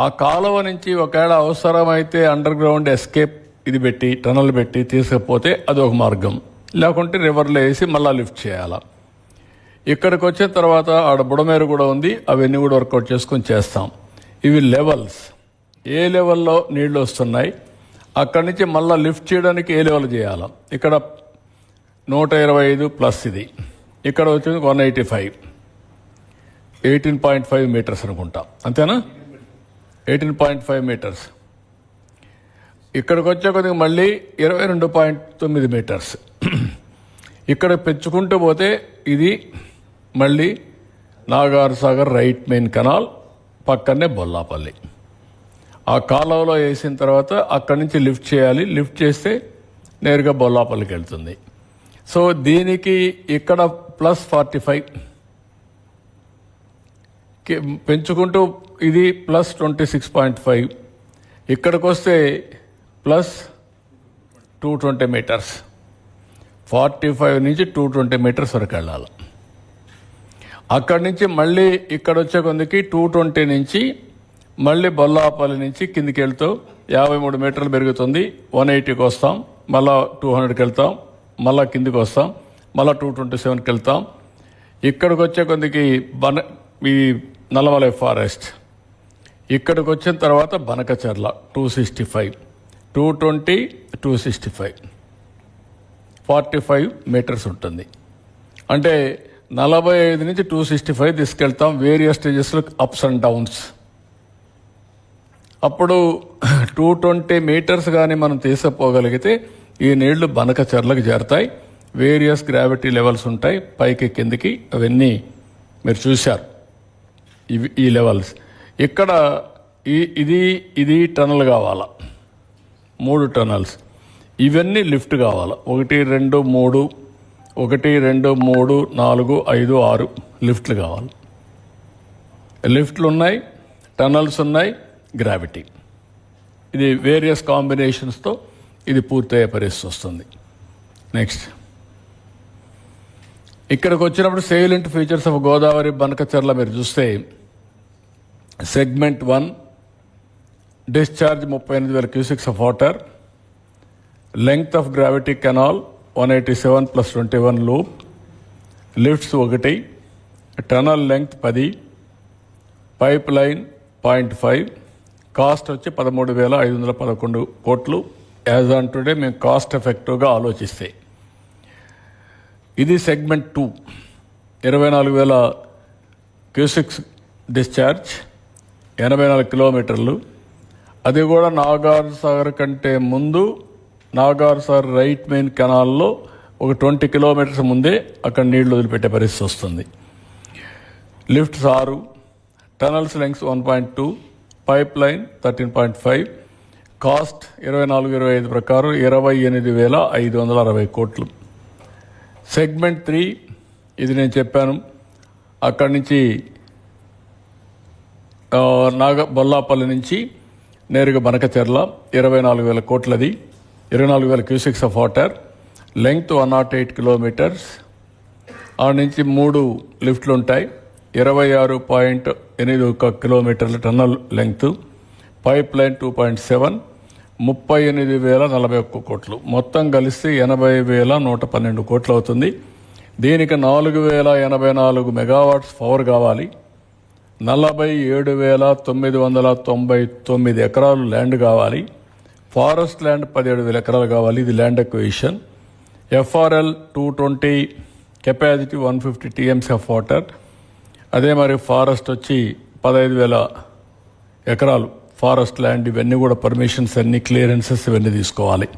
ఆ కాలువ నుంచి ఒకవేళ అవసరమైతే అండర్ గ్రౌండ్ ఎస్కేప్ ఇది పెట్టి టనల్ పెట్టి తీసుకపోతే అది ఒక మార్గం, లేకుంటే రివర్లో వేసి మళ్ళీ లిఫ్ట్ చేయాలా. ఇక్కడికి వచ్చిన తర్వాత ఆడ బుడమేరు కూడా ఉంది, అవన్నీ కూడా వర్కౌట్ చేసుకొని చేస్తాం. ఇవి లెవెల్స్, ఏ లెవెల్లో నీళ్లు వస్తున్నాయి, అక్కడి నుంచి మళ్ళీ లిఫ్ట్ చేయడానికి ఏ లెవెల్ చేయాలా. ఇక్కడ 125 ప్లస్ ఇది, ఇక్కడ వచ్చింది 185, 18.5 మీటర్స్ అనుకుంటా, అంతేనా? 18.5 మీటర్స్. ఇక్కడికి వచ్చే కొద్దిగా మళ్ళీ 22.9 మీటర్స్. ఇక్కడ పెంచుకుంటూ పోతే ఇది మళ్ళీ Nagar Sagar right main canal, పక్కనే బొల్లాపల్లి. ఆ కాలువలో వేసిన తర్వాత అక్కడి నుంచి లిఫ్ట్ చేయాలి, లిఫ్ట్ చేస్తే నేరుగా బొల్లాపల్లికి వెళ్తుంది. సో దీనికి ఇక్కడ ప్లస్ 45 పెంచుకుంటూ ఇది ప్లస్ 26.5, ఇక్కడికి వస్తే ప్లస్ 220 మీటర్స్, 45 నుంచి 220 మీటర్స్ వరకు వెళ్ళాలి. అక్కడి నుంచి మళ్ళీ ఇక్కడ వచ్చే కొందికి 220 నుంచి మళ్ళీ బొల్లాపల్లి నుంచి కిందికి వెళ్తూ 53 మీటర్లు పెరుగుతుంది. 180కి వస్తాం, మళ్ళా 200కి వెళ్తాం, మళ్ళా కిందికి వస్తాం, మళ్ళా 227కి వెళ్తాం. ఇక్కడికి వచ్చే కొందికి ఈ నల్లమలై ఫారెస్ట్. ఇక్కడికి వచ్చిన తర్వాత బనకచెర్ల 265, 220, 265, 45 మీటర్స్ ఉంటుంది. అంటే 45 నుంచి 265 తీసుకెళ్తాం, వేరియస్ స్టేజెస్లో అప్స్ అండ్ డౌన్స్. అప్పుడు 220 మీటర్స్ కానీ మనం తీసుకుపోగలిగితే ఈ నీళ్లు బనకచెర్లకు చేరతాయి. వేరియస్ గ్రావిటీ లెవెల్స్ ఉంటాయి, పైకి కిందికి, అవన్నీ మీరు చూశారు. ఈ లెవెల్స్ ఇక్కడ ఇది టనల్ కావాలా, 3 టనల్స్. ఇవన్నీ లిఫ్ట్ కావాలా, 1, 2, 3, 1, 2, 3, 4, 5, 6 లిఫ్ట్లు కావాలి. లిఫ్ట్లు ఉన్నాయి, టనల్స్ ఉన్నాయి, గ్రావిటీ. ఇది వేరియస్ కాంబినేషన్స్తో ఇది పూర్తయ్యే పరిస్థితి వస్తుంది. నెక్స్ట్ ఇక్కడికి వచ్చినప్పుడు salient features of Godavari Banakacherla మీరు చూస్తే segment 1 discharge 38,000 cusecs of water, length of gravity canal 187 + 21 loop, lifts 1, tunnel length 10, pipe line 0.5, cost వచ్చి 13,511 కోట్లు. యాజ్ ఆన్ టుడే మేము కాస్ట్ ఎఫెక్టివ్గా ఆలోచిస్తే ఇది సెగ్మెంట్ 2 24,000 క్యూసిక్స్ డిశ్చార్జ్, 84 కిలోమీటర్లు. అది కూడా నాగార్ సాగర్ కంటే ముందు నాగార్ సాగర్ రైట్ మెయిన్ కెనాల్లో ఒక 20 కిలోమీటర్స్ ముందే అక్కడ నీళ్లు వదిలిపెట్టే పరిస్థితి వస్తుంది. Lifts 6, tunnels lungs 1.2, pipe line 13.5, cost 24-25 ప్రకారం 28,560 కోట్లు. సెగ్మెంట్ 3 ఇది నేను చెప్పాను, అక్కడి నుంచి బొల్లాపల్లి నుంచి నేరుగా Banakacherla 24,000 కోట్లది, 24,000 cusecs of water, length 108 kilometres. ఆ నుంచి 3 లిఫ్ట్లు ఉంటాయి, 26.81 కిలోమీటర్ల టన్నల్ లెంగ్త్, పైప్ లైన్ 2.7, 38,041 కోట్లు. మొత్తం కలిసి 80,112 కోట్లు అవుతుంది. దీనికి 4,084 మెగావాట్స్ పవర్ కావాలి, 47,999 ఎకరాలు ల్యాండ్ కావాలి, ఫారెస్ట్ ల్యాండ్ 17,000 ఎకరాలు కావాలి. ఇది land acquisition. FRL 220, capacity 150 TMC of water. అదే మరి ఫారెస్ట్ వచ్చి 15,000 ఎకరాలు ఫారెస్ట్ ల్యాండ్. ఇవన్నీ కూడా పర్మిషన్స్ అన్ని క్లియరెన్సెస్ ఇవన్నీ తీసుకోవాలి.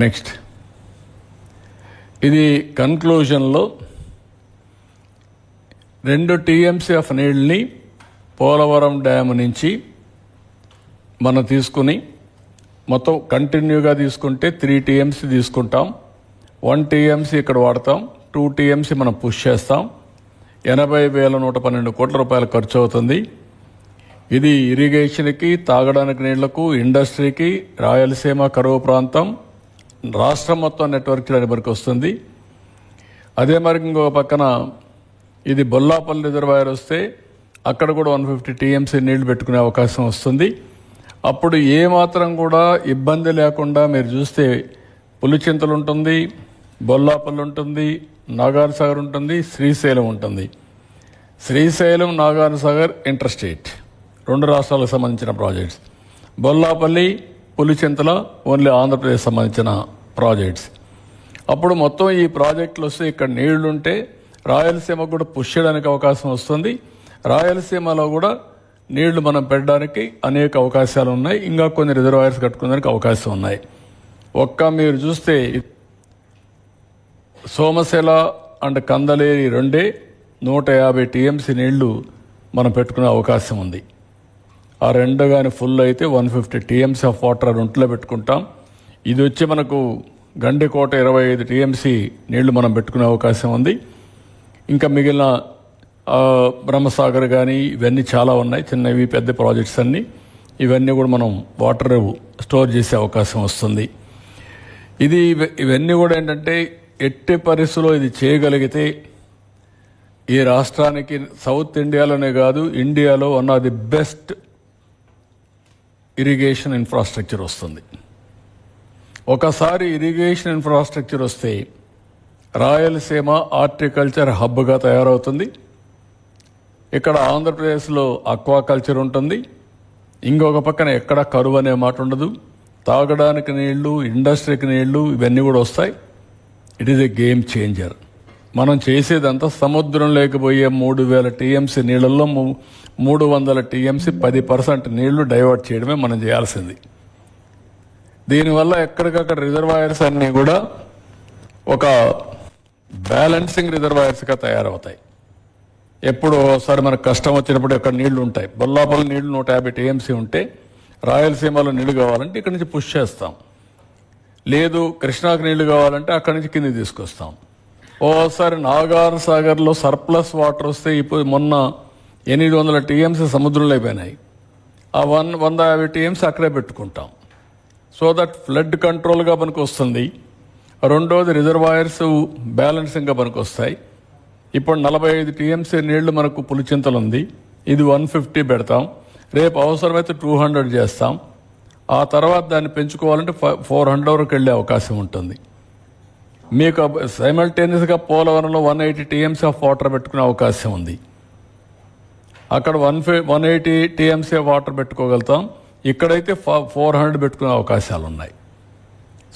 నెక్స్ట్ ఇది కన్క్లూజన్లో 2 TMC ఆఫ్ నీళ్ళని పోలవరం డ్యామ్ నుంచి మనం తీసుకుని మొత్తం కంటిన్యూగా తీసుకుంటే 3 TMC తీసుకుంటాం, 1 TMC ఇక్కడ వాడతాం, 2 TMC మనం పుష్ చేస్తాం. 80,112 కోట్ల రూపాయలు ఖర్చు అవుతుంది. ఇది ఇరిగేషన్కి, తాగడానికి నీళ్లకు, ఇండస్ట్రీకి, రాయలసీమ కరువు ప్రాంతం, రాష్ట్రం మొత్తం నెట్వర్క్ చేయడానికి వరకు వస్తుంది. అదే మరి ఇంకొక పక్కన ఇది బొల్లాపల్లి రిజర్వాయర్ వస్తే అక్కడ కూడా 150 TMC నీళ్లు పెట్టుకునే అవకాశం వస్తుంది. అప్పుడు ఏమాత్రం కూడా ఇబ్బంది లేకుండా మీరు చూస్తే పులిచింతలు ఉంటుంది, బొల్లాపల్లి ఉంటుంది, నాగార్ సాగర్ ఉంటుంది, శ్రీశైలం ఉంటుంది. శ్రీశైలం, నాగార్ సాగర్ ఇంటర్స్టేట్ 2 రాష్ట్రాలకు సంబంధించిన ప్రాజెక్ట్స్. బొల్లాపల్లి, పులిచింతల ఓన్లీ ఆంధ్రప్రదేశ్ సంబంధించిన ప్రాజెక్ట్స్. అప్పుడు మొత్తం ఈ ప్రాజెక్టులు వస్తే ఇక్కడ నీళ్లుంటే రాయలసీమకు కూడా పుష్ చేయడానికి అవకాశం వస్తుంది. రాయలసీమలో కూడా నీళ్లు మనం పెట్టడానికి అనేక అవకాశాలు ఉన్నాయి. ఇంకా కొన్ని రిజర్వాయర్స్ కట్టుకోవడానికి అవకాశం ఉన్నాయి. మీరు చూస్తే సోమశిల అండ్ కందలేరి 2 150 TMC నీళ్లు మనం పెట్టుకునే అవకాశం ఉంది. ఆ 2 కానీ ఫుల్ అయితే 150 TMC ఆఫ్ వాటర్ ఒంట్లో పెట్టుకుంటాం. ఇది వచ్చి మనకు గండికోట 25 TMC నీళ్లు మనం పెట్టుకునే అవకాశం ఉంది. ఇంకా మిగిలిన బ్రహ్మసాగర్ కానీ ఇవన్నీ చాలా ఉన్నాయి, చిన్నవి పెద్ద ప్రాజెక్ట్స్ అన్నీ. ఇవన్నీ కూడా మనం వాటర్ స్టోర్ చేసే అవకాశం వస్తుంది. ఇవన్నీ కూడా ఏంటంటే ఎట్టి పరిస్థితుల్లో ఇది చేయగలిగితే ఈ రాష్ట్రానికి సౌత్ ఇండియాలోనే కాదు ఇండియాలో one of the best irrigation infrastructure వస్తుంది. ఒకసారి ఇరిగేషన్ ఇన్ఫ్రాస్ట్రక్చర్ వస్తే రాయలసీమ హార్టికల్చర్ హబ్గా తయారవుతుంది. ఇక్కడ ఆంధ్రప్రదేశ్లో అక్వాకల్చర్ ఉంటుంది. ఇంకొక పక్కన ఎక్కడ కరువు అనే మాట ఉండదు. తాగడానికి నీళ్లు, ఇండస్ట్రీకి నీళ్లు ఇవన్నీ కూడా వస్తాయి. It is a game changer. మనం చేసేదంతా సముద్రం లేకపోయే 3,000 TMC నీళ్లలో 300 TMC 10% నీళ్లు డైవర్ట్ చేయడమే మనం చేయాల్సింది. దీనివల్ల ఎక్కడికక్కడ రిజర్వాయర్స్ అన్నీ కూడా ఒక బ్యాలెన్సింగ్ రిజర్వాయర్స్గా తయారవుతాయి. ఎప్పుడు ఒకసారి మనకు కష్టం వచ్చినప్పుడు ఇక్కడ నీళ్లు ఉంటాయి. బొల్లాపల్లి నీళ్లు 150 TMC ఉంటే రాయలసీమలో నీళ్లు కావాలంటే ఇక్కడ నుంచి పుష్ చేస్తాం. లేదు కృష్ణాకు నీళ్లు కావాలంటే అక్కడి నుంచి కింద తీసుకొస్తాం. ఓసారి నాగార్ సాగర్లో సర్ప్లస్ వాటర్ వస్తే ఇప్పుడు మొన్న 800 TMC సముద్రంలో అయిపోయినాయి. ఆ 150 TMC అక్కడే పెట్టుకుంటాం. సో దట్ ఫ్లడ్ కంట్రోల్గా మనకు వస్తుంది. రెండోది రిజర్వాయర్స్ బ్యాలెన్సింగ్గా మనకు వస్తాయి. ఇప్పుడు 45 టీఎంసీ నీళ్లు మనకు పులిచింతలు ఉంది, ఇది 150 పెడతాం, రేపు అవసరమైతే 200 చేస్తాం, ఆ తర్వాత దాన్ని పెంచుకోవాలంటే 400 వరకు వెళ్ళే అవకాశం ఉంటుంది. మీకు సైమల్టేనియస్గా పోలవరంలో 180 టీఎంసీ ఆఫ్ వాటర్ పెట్టుకునే అవకాశం ఉంది, అక్కడ 180 టీఎంసీ ఆఫ్ వాటర్ పెట్టుకోగలుగుతాం, ఇక్కడైతే 400 పెట్టుకునే అవకాశాలు ఉన్నాయి.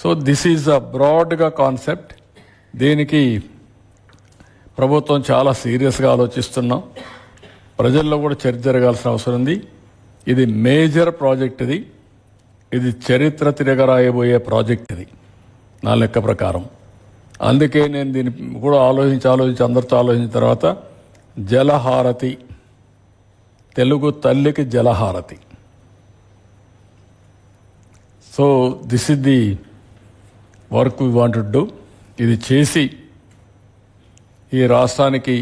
సో దిస్ ఈజ్ అ బ్రాడ్గా కాన్సెప్ట్. దీనికి ప్రభుత్వం చాలా సీరియస్గా ఆలోచిస్తున్నాం. ప్రజల్లో కూడా చర్చ జరగాల్సిన అవసరం ఉంది. ఇది మేజర్ ప్రాజెక్ట్, ఇది చరిత్ర తిరగరాయబోయే ప్రాజెక్ట్ ఇది నా లెక్క ప్రకారం. అందుకే నేను దీన్ని కూడా ఆలోచించి అందరితో ఆలోచించిన తర్వాత జలహారతి, తెలుగు తల్లికి జలహారతి. So this is the work we want to do. ఇది చేసి ఈ రాష్ట్రానికి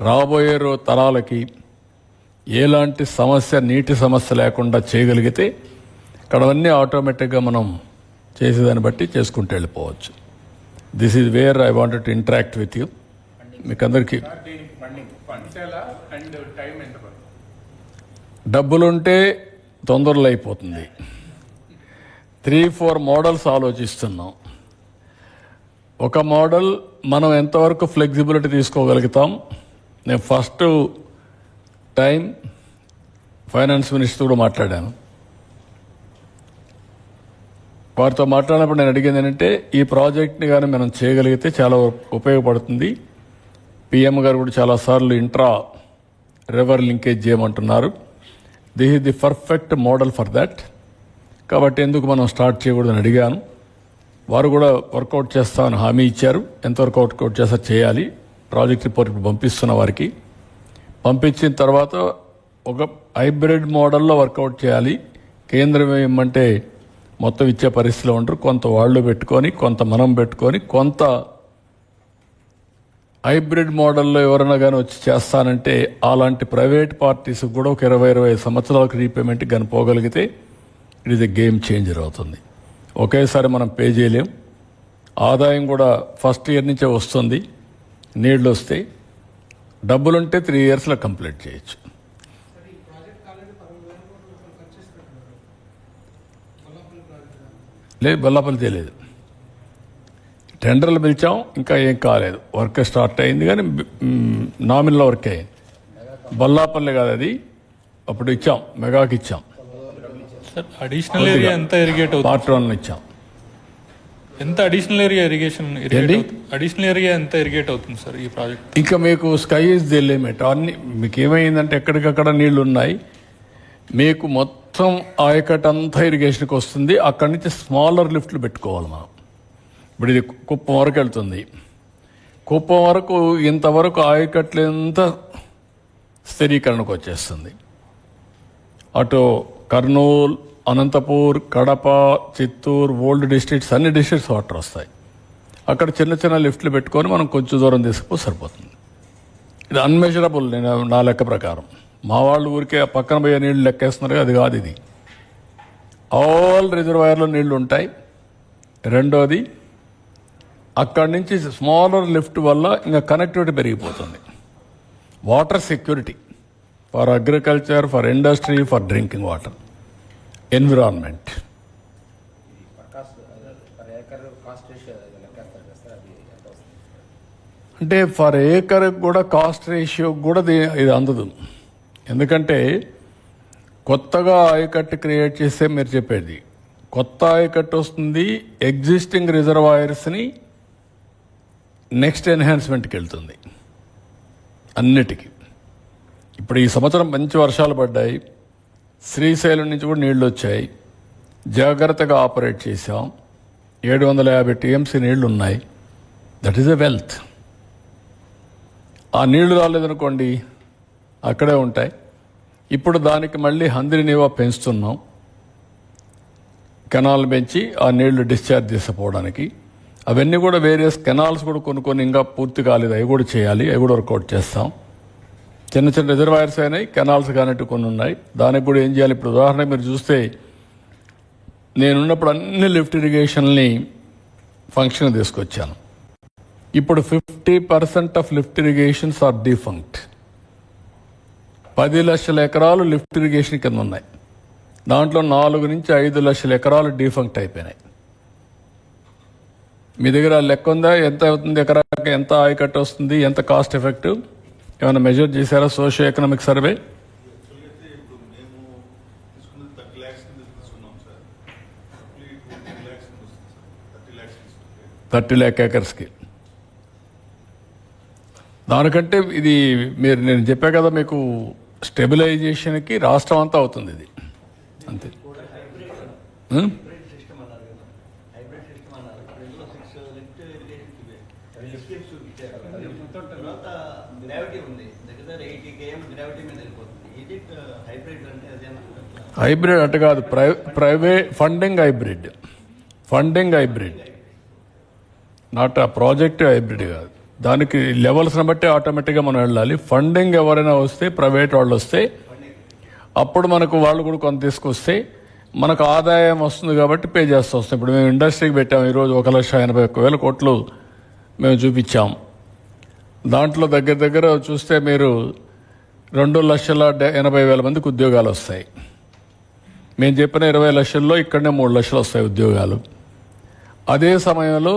రాబోయే తరాలకి ఎలాంటి సమస్య, నీటి సమస్య లేకుండా చేయగలిగితే ఇక్కడవన్నీ ఆటోమేటిక్గా మనం చేసేదాన్ని బట్టి చేసుకుంటూ వెళ్ళిపోవచ్చు. This is where I wanted to interact with you. మీకు అందరికీ డబ్బులుంటే తొందరలో అయిపోతుంది. 3-4 మోడల్స్ ఆలోచిస్తున్నాం. ఒక మోడల్ మనం ఎంతవరకు ఫ్లెక్సిబిలిటీ తీసుకోగలుగుతాం. నేను ఫస్ట్ టైం ఫైనాన్స్ మినిస్టర్ కూడా మాట్లాడాను. వారితో మాట్లాడినప్పుడు నేను అడిగింది ఏంటంటే, ఈ ప్రాజెక్ట్ని కానీ మనం చేయగలిగితే చాలా ఉపయోగపడుతుంది. పిఎం గారు కూడా చాలాసార్లు ఇంట్రా రివర్ లింకేజ్ చేయమంటున్నారు. This is the perfect model for that. కాబట్టి ఎందుకు మనం స్టార్ట్ చేయకూడదని అడిగాను. వారు కూడా వర్కౌట్ చేస్తామని హామీ ఇచ్చారు. ఎంతవరకు వర్కౌట్ చేస్తారు చేయాలి. ప్రాజెక్ట్ రిపోర్ట్ ఇప్పుడు పంపిస్తున్న వారికి. పంపించిన తర్వాత ఒక హైబ్రిడ్ మోడల్లో వర్కౌట్ చేయాలి. కేంద్రం ఏమంటే మొత్తం ఇచ్చే పరిస్థితిలో ఉంటారు. కొంత వాళ్ళు పెట్టుకొని, కొంత మనం పెట్టుకొని, కొంత హైబ్రిడ్ మోడల్లో ఎవరైనా కానీ వచ్చి చేస్తానంటే అలాంటి ప్రైవేట్ పార్టీస్ కూడా ఒక 20-25 సంవత్సరాలకు రీపేమెంట్ కానీ పోగలిగితే it is a game changer అవుతుంది. ఒకేసారి మనం పే చేయలేం. ఆదాయం కూడా ఫస్ట్ ఇయర్ నుంచే వస్తుంది. నీళ్లు వస్తాయి, డబ్బులుంటే 3 ఇయర్స్లో కంప్లీట్ చేయొచ్చు. లేదు, బొల్లాపల్లి తెలియదు. టెండర్లు పిలిచాం, ఇంకా ఏం కాలేదు. వర్క్ స్టార్ట్ అయింది కానీ నామినల్ వర్క్ అయింది. బొల్లాపల్లి కాదు, అది అప్పుడు ఇచ్చాం, మెగాకి ఇచ్చాం. అడిషనల్ ఏరియా ఎంత ఇరిగేట్ అవుతుంది? పార్ట్ 1 ఇచ్చాం. ఎంత అడిషనల్ ఏరియా అడిషనల్ ఏరియా ఎంత ఇరిగేట్ అవుతుంది సార్ ఈ ప్రాజెక్ట్? ఇంకా మీకు స్కై ఇస్ ది లిమిట్. అన్ని మీకు ఏమైందంటే ఎక్కడికక్కడ నీళ్లు ఉన్నాయి. మీకు మొత్తం ఆయకట్ అంతా ఇరిగేషన్కి వస్తుంది. అక్కడి నుంచి స్మాలర్ లిఫ్ట్లు పెట్టుకోవాలి మనం. ఇప్పుడు ఇది కుప్పం వరకు వెళ్తుంది. కుప్పం వరకు ఇంతవరకు ఆయకట్లు ఎంత స్థిరీకరణకు వచ్చేస్తుంది. అటు కర్నూలు, అనంతపూర్, కడప, చిత్తూరు, ఓల్డ్ డిస్ట్రిక్ట్స్, అన్ని డిస్ట్రిక్ట్స్ వాటర్ వస్తాయి. అక్కడ చిన్న చిన్న లిఫ్ట్లు పెట్టుకొని మనం కొంచెం దూరం తీసుకుపోతే సరిపోతుంది. ఇది అన్మెజరబుల్. నేను నా లెక్క ప్రకారం మా వాళ్ళు ఊరికే పక్కన పోయే నీళ్లు లెక్కేస్తున్నారు, అది కాదు. ఇది ఆల్ రిజర్వాయర్లో నీళ్లు ఉంటాయి. రెండోది అక్కడి నుంచి స్మాలర్ లిఫ్ట్ వల్ల ఇంకా కనెక్టివిటీ పెరిగిపోతుంది. Water security for agriculture, for industry, for drinking water, environment. అంటే ఫర్ ఏకర్ కూడా కాస్ట్ రేషియో కూడా ఇది అందదు. ఎందుకంటే కొత్తగా ఆయకట్టు క్రియేట్ చేస్తే మీరు చెప్పేది కొత్త ఆయకట్టు వస్తుంది, ఎగ్జిస్టింగ్ రిజర్వాయర్స్ని నెక్స్ట్ ఎన్హాన్స్మెంట్కి వెళ్తుంది అన్నిటికీ. ఇప్పుడు ఈ సంవత్సరం మంచి వర్షాలు పడ్డాయి, శ్రీశైలం నుంచి కూడా నీళ్లు వచ్చాయి. జాగ్రత్తగా ఆపరేట్ చేసాం. 750 టీఎంసీ నీళ్లు ఉన్నాయి. That is a wealth. ఆ నీళ్లు రాలేదనుకోండి, అక్కడే ఉంటాయి. ఇప్పుడు దానికి మళ్ళీ హంద్రినీవా పెంచుతున్నాం, కెనాల్ పెంచి ఆ నీళ్లు డిశ్చార్జ్ చేసిపోవడానికి. అవన్నీ కూడా వేరియస్ కెనాల్స్ కూడా కొన్ని ఇంకా పూర్తి కాలేదు, అవి కూడా చేయాలి, అవి కూడా వర్కౌట్ చేస్తాం. చిన్న చిన్న రిజర్వాయర్స్ అయినాయి, కెనాల్స్ కానట్టు కొన్ని ఉన్నాయి. దానికి కూడా ఏం చేయాలి? ఇప్పుడు ఉదాహరణ మీరు చూస్తే నేనున్నప్పుడు అన్ని లిఫ్ట్ ఇరిగేషన్ని ఫంక్షన్ తీసుకొచ్చాను. ఇప్పుడు 50% of lift irrigations are defunct. 10 లక్షల ఎకరాలు లిఫ్ట్ ఇరిగేషన్ కింద ఉన్నాయి. దాంట్లో 4 నుంచి 5 లక్షల ఎకరాలు డిఫంక్ట్ అయిపోయినాయి. మీ దగ్గర లెక్క ఉందా? ఎంత అవుతుంది ఎకరాకి, ఎంత ఆయకట్టు వస్తుంది, ఎంత కాస్ట్ ఎఫెక్టివ్? ఏమైనా మెజర్ చేశారా సోషియో ఎకనామిక్ సర్వే? 30 lakh ఏకర్స్కి. దానికంటే ఇది నేను చెప్పా కదా మీకు, స్టెబిలైజేషన్కి రాష్ట్రం అంతా అవుతుంది ఇది అంతే. హైబ్రిడ్ అంటే కాదు, ప్రైవేట్ ఫండింగ్ హైబ్రిడ్ నాట్ ఆ ప్రాజెక్ట్ హైబ్రిడ్ కాదు. దానికి లెవెల్స్ని బట్టి ఆటోమేటిక్గా మనం వెళ్ళాలి. ఫండింగ్ ఎవరైనా వస్తే, ప్రైవేట్ వాళ్ళు వస్తే, అప్పుడు మనకు వాళ్ళు కూడా కొంత తీసుకొస్తే మనకు ఆదాయం వస్తుంది కాబట్టి పే చేస్తూ వస్తాం. ఇప్పుడు మేము ఇండస్ట్రీకి పెట్టాము ఈరోజు 1,81,000 కోట్లు మేము చూపించాం. దాంట్లో దగ్గర చూస్తే మీరు 2,80,000 మందికి ఉద్యోగాలు వస్తాయి. మేము చెప్పిన 20 లక్షల్లో ఇక్కడనే 3 లక్షలు వస్తాయి ఉద్యోగాలు. అదే సమయంలో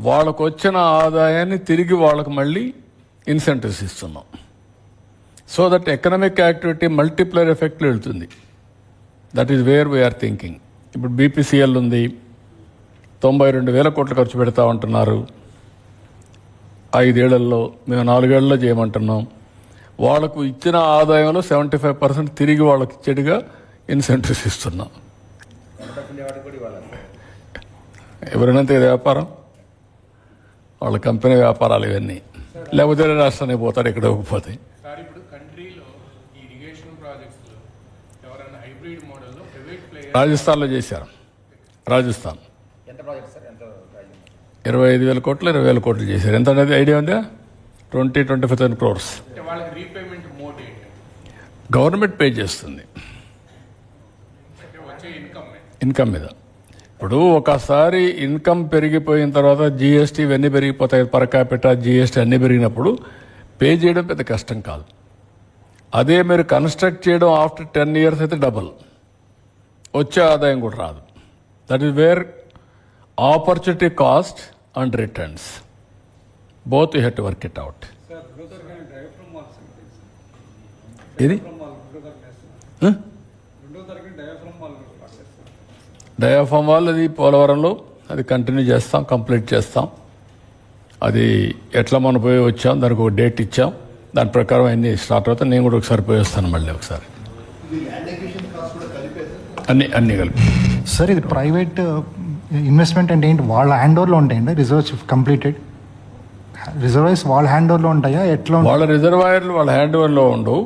వాళ్ళకు వచ్చిన ఆదాయాన్ని తిరిగి వాళ్ళకు మళ్ళీ ఇన్సెంటివ్స్ ఇస్తున్నాం. So that economic activity multiplier ఎఫెక్ట్లో వెళ్తుంది. That is where we are thinking. ఇప్పుడు బీపీసీఎల్ ఉంది, 92,000 కోట్లు ఖర్చు పెడతా ఉంటున్నారు 5 ఏళ్లలో. మేము 4 ఏళ్లలో చేయమంటున్నాం. వాళ్ళకు ఇచ్చిన ఆదాయంలో 75% తిరిగి వాళ్ళకి ఇచ్చేట్టుగా ఇన్సెంటివ్స్ ఇస్తున్నాం. ఎవరైనా వ్యాపారం, వాళ్ళ కంపెనీ వ్యాపారాలు ఇవన్నీ, లేకపోతే రాష్ట్రానికి పోతారు, ఇక్కడ పోతే. రాజస్థాన్లో చేశారు. రాజస్థాన్ 25,000 కోట్లు 20,000 కోట్లు చేశారు. ఎంత అనేది ఐడియా ఉందా? 20-25,000 crores గవర్నమెంట్ పే చేస్తుంది ఇన్కమ్ మీద. ఇప్పుడు ఒకసారి ఇన్కమ్ పెరిగిపోయిన తర్వాత జీఎస్టీ ఇవన్నీ పెరిగిపోతాయి, పర్ క్యాపిటా జీఎస్టీ అన్నీ పెరిగినప్పుడు పే చేయడం పెద్ద కష్టం కాదు. అదే మీరు కన్స్ట్రక్ట్ చేయడం ఆఫ్టర్ 10 years అయితే డబుల్ వచ్చే ఆదాయం కూడా రాదు. That is wear opportunity cost and returns both you have to work it out. ఇది డయాఫామ్ వాళ్ళు అది పోలవరంలో అది కంటిన్యూ చేస్తాం, కంప్లీట్ చేస్తాం. అది ఎట్లా మనం పోయి వచ్చాం, దానికి ఒక డేట్ ఇచ్చాం, దాని ప్రకారం అన్నీ స్టార్ట్ అవుతాయి. నేను కూడా ఒకసారి పోయి వస్తాను మళ్ళీ ఒకసారి. అన్నీ కలిపి. సార్ ఇది ప్రైవేట్ ఇన్వెస్ట్మెంట్ అంటే ఏంటి? వాళ్ళ హ్యాండ్ ఓవర్లో ఉంటాయండి రిజర్వ్స్ కంప్లీటెడ్? రిజర్వాయర్స్ వాళ్ళ హ్యాండ్ ఓవర్లో ఉంటాయా? ఎట్లా? వాళ్ళ రిజర్వాయర్లు వాళ్ళ హ్యాండ్ ఓవర్లో ఉండవు.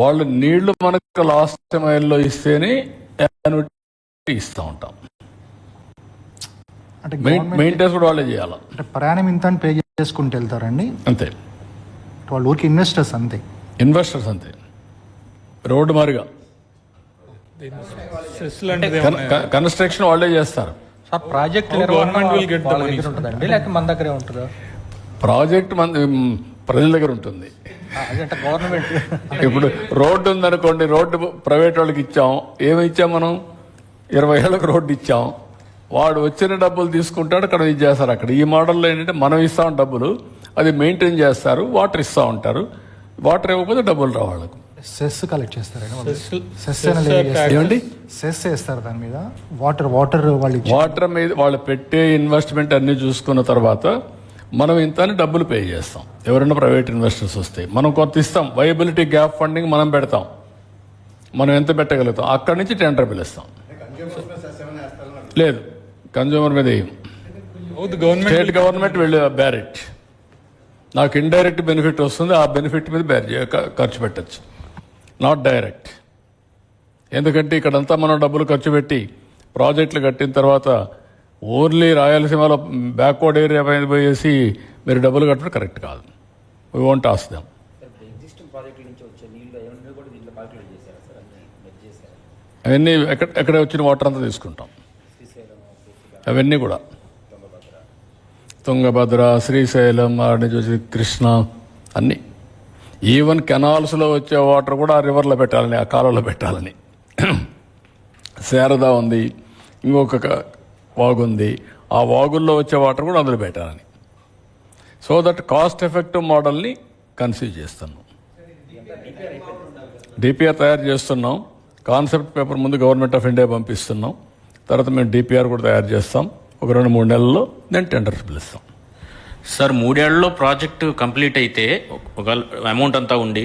వాళ్ళు నీళ్లు మనకు లాస్ట్ మైల్లో ఇస్తేనే ఇస్తూ ఉంటాం. అంటే మెయింటెనెన్స్ కూడా వాళ్ళే చేయాలి. అంటే ప్రయాణం ఇంత అని పే చేసుకుంటూ వెళ్తారండి అంతే. వాళ్ళ ఊరికి ఇన్వెస్టర్స్ అంతే. రోడ్డు మారిగా కన్స్ట్రక్షన్ వాళ్ళే చేస్తారు. ప్రాజెక్ట్ ఉంటుందండి లేకపోతే మన దగ్గరే ఉంటుందా? ప్రాజెక్ట్ ప్రజల దగ్గర ఉంటుంది. గవర్నమెంట్ ఇప్పుడు రోడ్డు ఉందనుకోండి, రోడ్డు ప్రైవేట్ వాళ్ళకి ఇచ్చాం. ఏమి ఇచ్చాం మనం? 20 ఏళ్ళకి రోడ్డు ఇచ్చాం. వాడు వచ్చిన డబ్బులు తీసుకుంటాడు, అక్కడ ఇది చేస్తారు. అక్కడ ఈ మోడల్లో ఏంటంటే మనం ఇస్తాం డబ్బులు, అది మెయింటైన్ చేస్తారు, వాటర్ ఇస్తూ ఉంటారు. వాటర్ ఇవ్వకపోతే డబ్బులు రావు వాళ్ళకు. సెస్ కలెక్ట్ చేస్తారండి. సెస్ వేస్తారు దాని మీద. వాటర్ మీద వాళ్ళు పెట్టే ఇన్వెస్ట్మెంట్ అన్ని చూసుకున్న తర్వాత మనం ఇంత డబ్బులు పే చేస్తాం. ఎవరైనా ప్రైవేట్ ఇన్వెస్టర్స్ వస్తే మనం కొంత ఇస్తాం. వైబిలిటీ గ్యాప్ ఫండింగ్ మనం పెడతాం. మనం ఎంత పెట్టగలుగుతాం, అక్కడి నుంచి టెండర్ పిలుస్తాం. లేదు, కన్జ్యూమర్ మీద స్టేట్ గవర్నమెంట్ వెళ్ళి బ్యారెట్ నాకు ఇండైరెక్ట్ బెనిఫిట్ వస్తుంది, ఆ బెనిఫిట్ మీద ఖర్చు పెట్టచ్చు, నాట్ డైరెక్ట్. ఎందుకంటే ఇక్కడంతా మనం డబ్బులు ఖర్చు పెట్టి ప్రాజెక్టులు కట్టిన తర్వాత ఓన్లీ రాయలసీమలో బ్యాక్వర్డ్ ఏరియా పైన పోయేసి మీరు డబ్బులు కట్టడం కరెక్ట్ కాదు. We want ask them. అవన్నీ ఎక్కడ వచ్చిన వాటర్ అంతా తీసుకుంటాం. అవన్నీ కూడా తుంగభద్ర, శ్రీశైలం, ఆడ నుంచి వచ్చి కృష్ణ అన్నీ. ఈవెన్ కెనాల్స్లో వచ్చే వాటర్ కూడా ఆ రివర్లో పెట్టాలని, ఆ కాలంలో పెట్టాలని. శారద ఉంది, ఇంకొక వాగుంది, ఆ వాగుల్లో వచ్చే వాటర్ కూడా అందులో పెట్టాలని. సో దట్ కాస్ట్ ఎఫెక్టివ్ మోడల్ని కన్సీవ్ చేస్తున్నాం. డిపిఆర్ తయారు చేస్తున్నాం. కాన్సెప్ట్ పేపర్ ముందు గవర్నమెంట్ ఆఫ్ ఇండియా పంపిస్తున్నాం. తర్వాత మేము డిపిఆర్ కూడా తయారు చేస్తాం. ఒక 2-3 నెలల్లో నేను టెండర్స్ పిలుస్తాం. సార్ 3 ఏళ్లలో ప్రాజెక్టు కంప్లీట్ అయితే ఒక అమౌంట్ అంతా ఉండి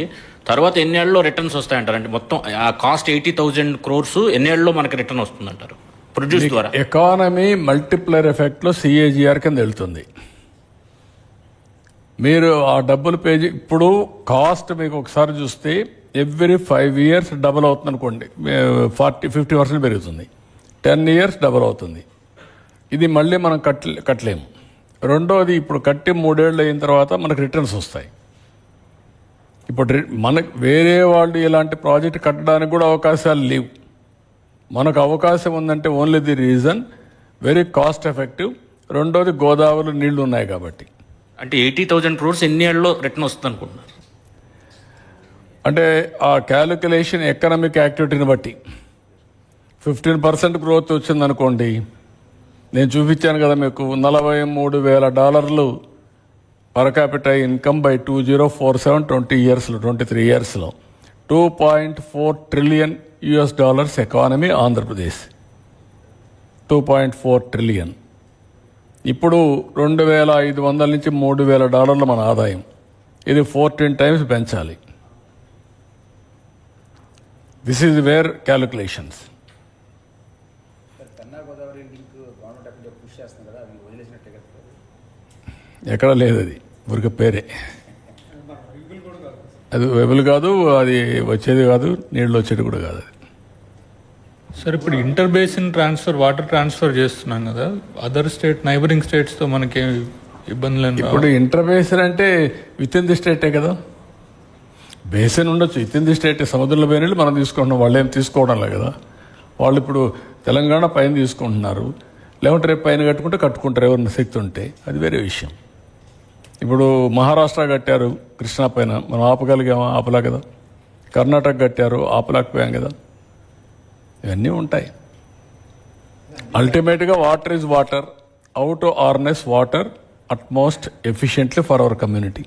తర్వాత ఎన్ని ఏళ్ళలో రిటర్న్స్ వస్తాయంటారు? అంటే మొత్తం ఆ కాస్ట్ 80,000 crores ఎన్ని ఏళ్ళలో మనకి రిటర్న్ వస్తుందంటారు ప్రొడ్యూస్ ద్వారా? ఎకానమీ మల్టిప్లైర్ ఎఫెక్ట్లో సిఏజిఆర్ కింద వెళ్తుంది. మీరు ఆ డబ్బులు ఇప్పుడు కాస్ట్ మీకు ఒకసారి చూస్తే ఎవ్రీ 5 years డబుల్ అవుతుంది అనుకోండి, 40-50% పెరుగుతుంది. 10 years డబుల్ అవుతుంది. ఇది మళ్ళీ మనం కట్టలేము. రెండోది, ఇప్పుడు కట్టి 3 ఏళ్ళు అయిన తర్వాత మనకు రిటర్న్స్ వస్తాయి. ఇప్పుడు మనకు వేరే వాళ్ళు ఇలాంటి ప్రాజెక్ట్ కట్టడానికి కూడా అవకాశాలు లేవు. మనకు అవకాశం ఉందంటే only the reason very cost effective. రెండోది, గోదావరి నీళ్లు ఉన్నాయి కాబట్టి. అంటే 80,000 crores ఎన్ని ఏళ్ళలో రిటర్న్ వస్తుంది అనుకుంటున్నారు? అంటే ఆ క్యాలిక్యులేషన్ ఎకనామిక్ యాక్టివిటీని బట్టి 15% గ్రోత్ వచ్చిందనుకోండి, నేను చూపించాను కదా మీకు, $43,000 per capital income by 2047 20 yearsలో 23 yearsలో $2.4 trillion economy Andhra Pradesh. 2.4 trillion. ఇప్పుడు 2,500 నుంచి $3,000 మన ఆదాయం. ఇది 14 times పెంచాలి. This is wear calculations. ఎక్కడ లేదు, అది ఊరికే పేరే. అది వెబుల్ కాదు, అది వచ్చేది కాదు, నీళ్ళు వచ్చేది కూడా కాదు అది. సార్ ఇప్పుడు inter basin transfer, water transfer చేస్తున్నాం కదా, అదర్ స్టేట్ నైబరింగ్ స్టేట్స్తో మనకి ఇబ్బందులు? ఇప్పుడు ఇంటర్ బేసిన్ అంటే విత్ ఇన్ ది స్టేటే కదా. బేసిన్ ఉండొచ్చు, విత్ ఇన్ ది స్టేట్. సముద్రంలో పోయిన నీళ్ళు మనం తీసుకుంటున్నాం, వాళ్ళు ఏం తీసుకోవడంలే కదా. వాళ్ళు ఇప్పుడు తెలంగాణ పైన తీసుకుంటున్నారు, లేకుంటే రేపు పైన కట్టుకుంటారు ఎవరిన శక్తి ఉంటే, అది వేరే విషయం. ఇప్పుడు మహారాష్ట్ర కట్టారు కృష్ణా పైన, మనం ఆపగలిగామా? ఆపలా కదా. కర్ణాటక కట్టారు, ఆపలేకపోయాం కదా. ఇవన్నీ ఉంటాయి. అల్టిమేట్గా water is water, how to harness water utmost efficiently for our community.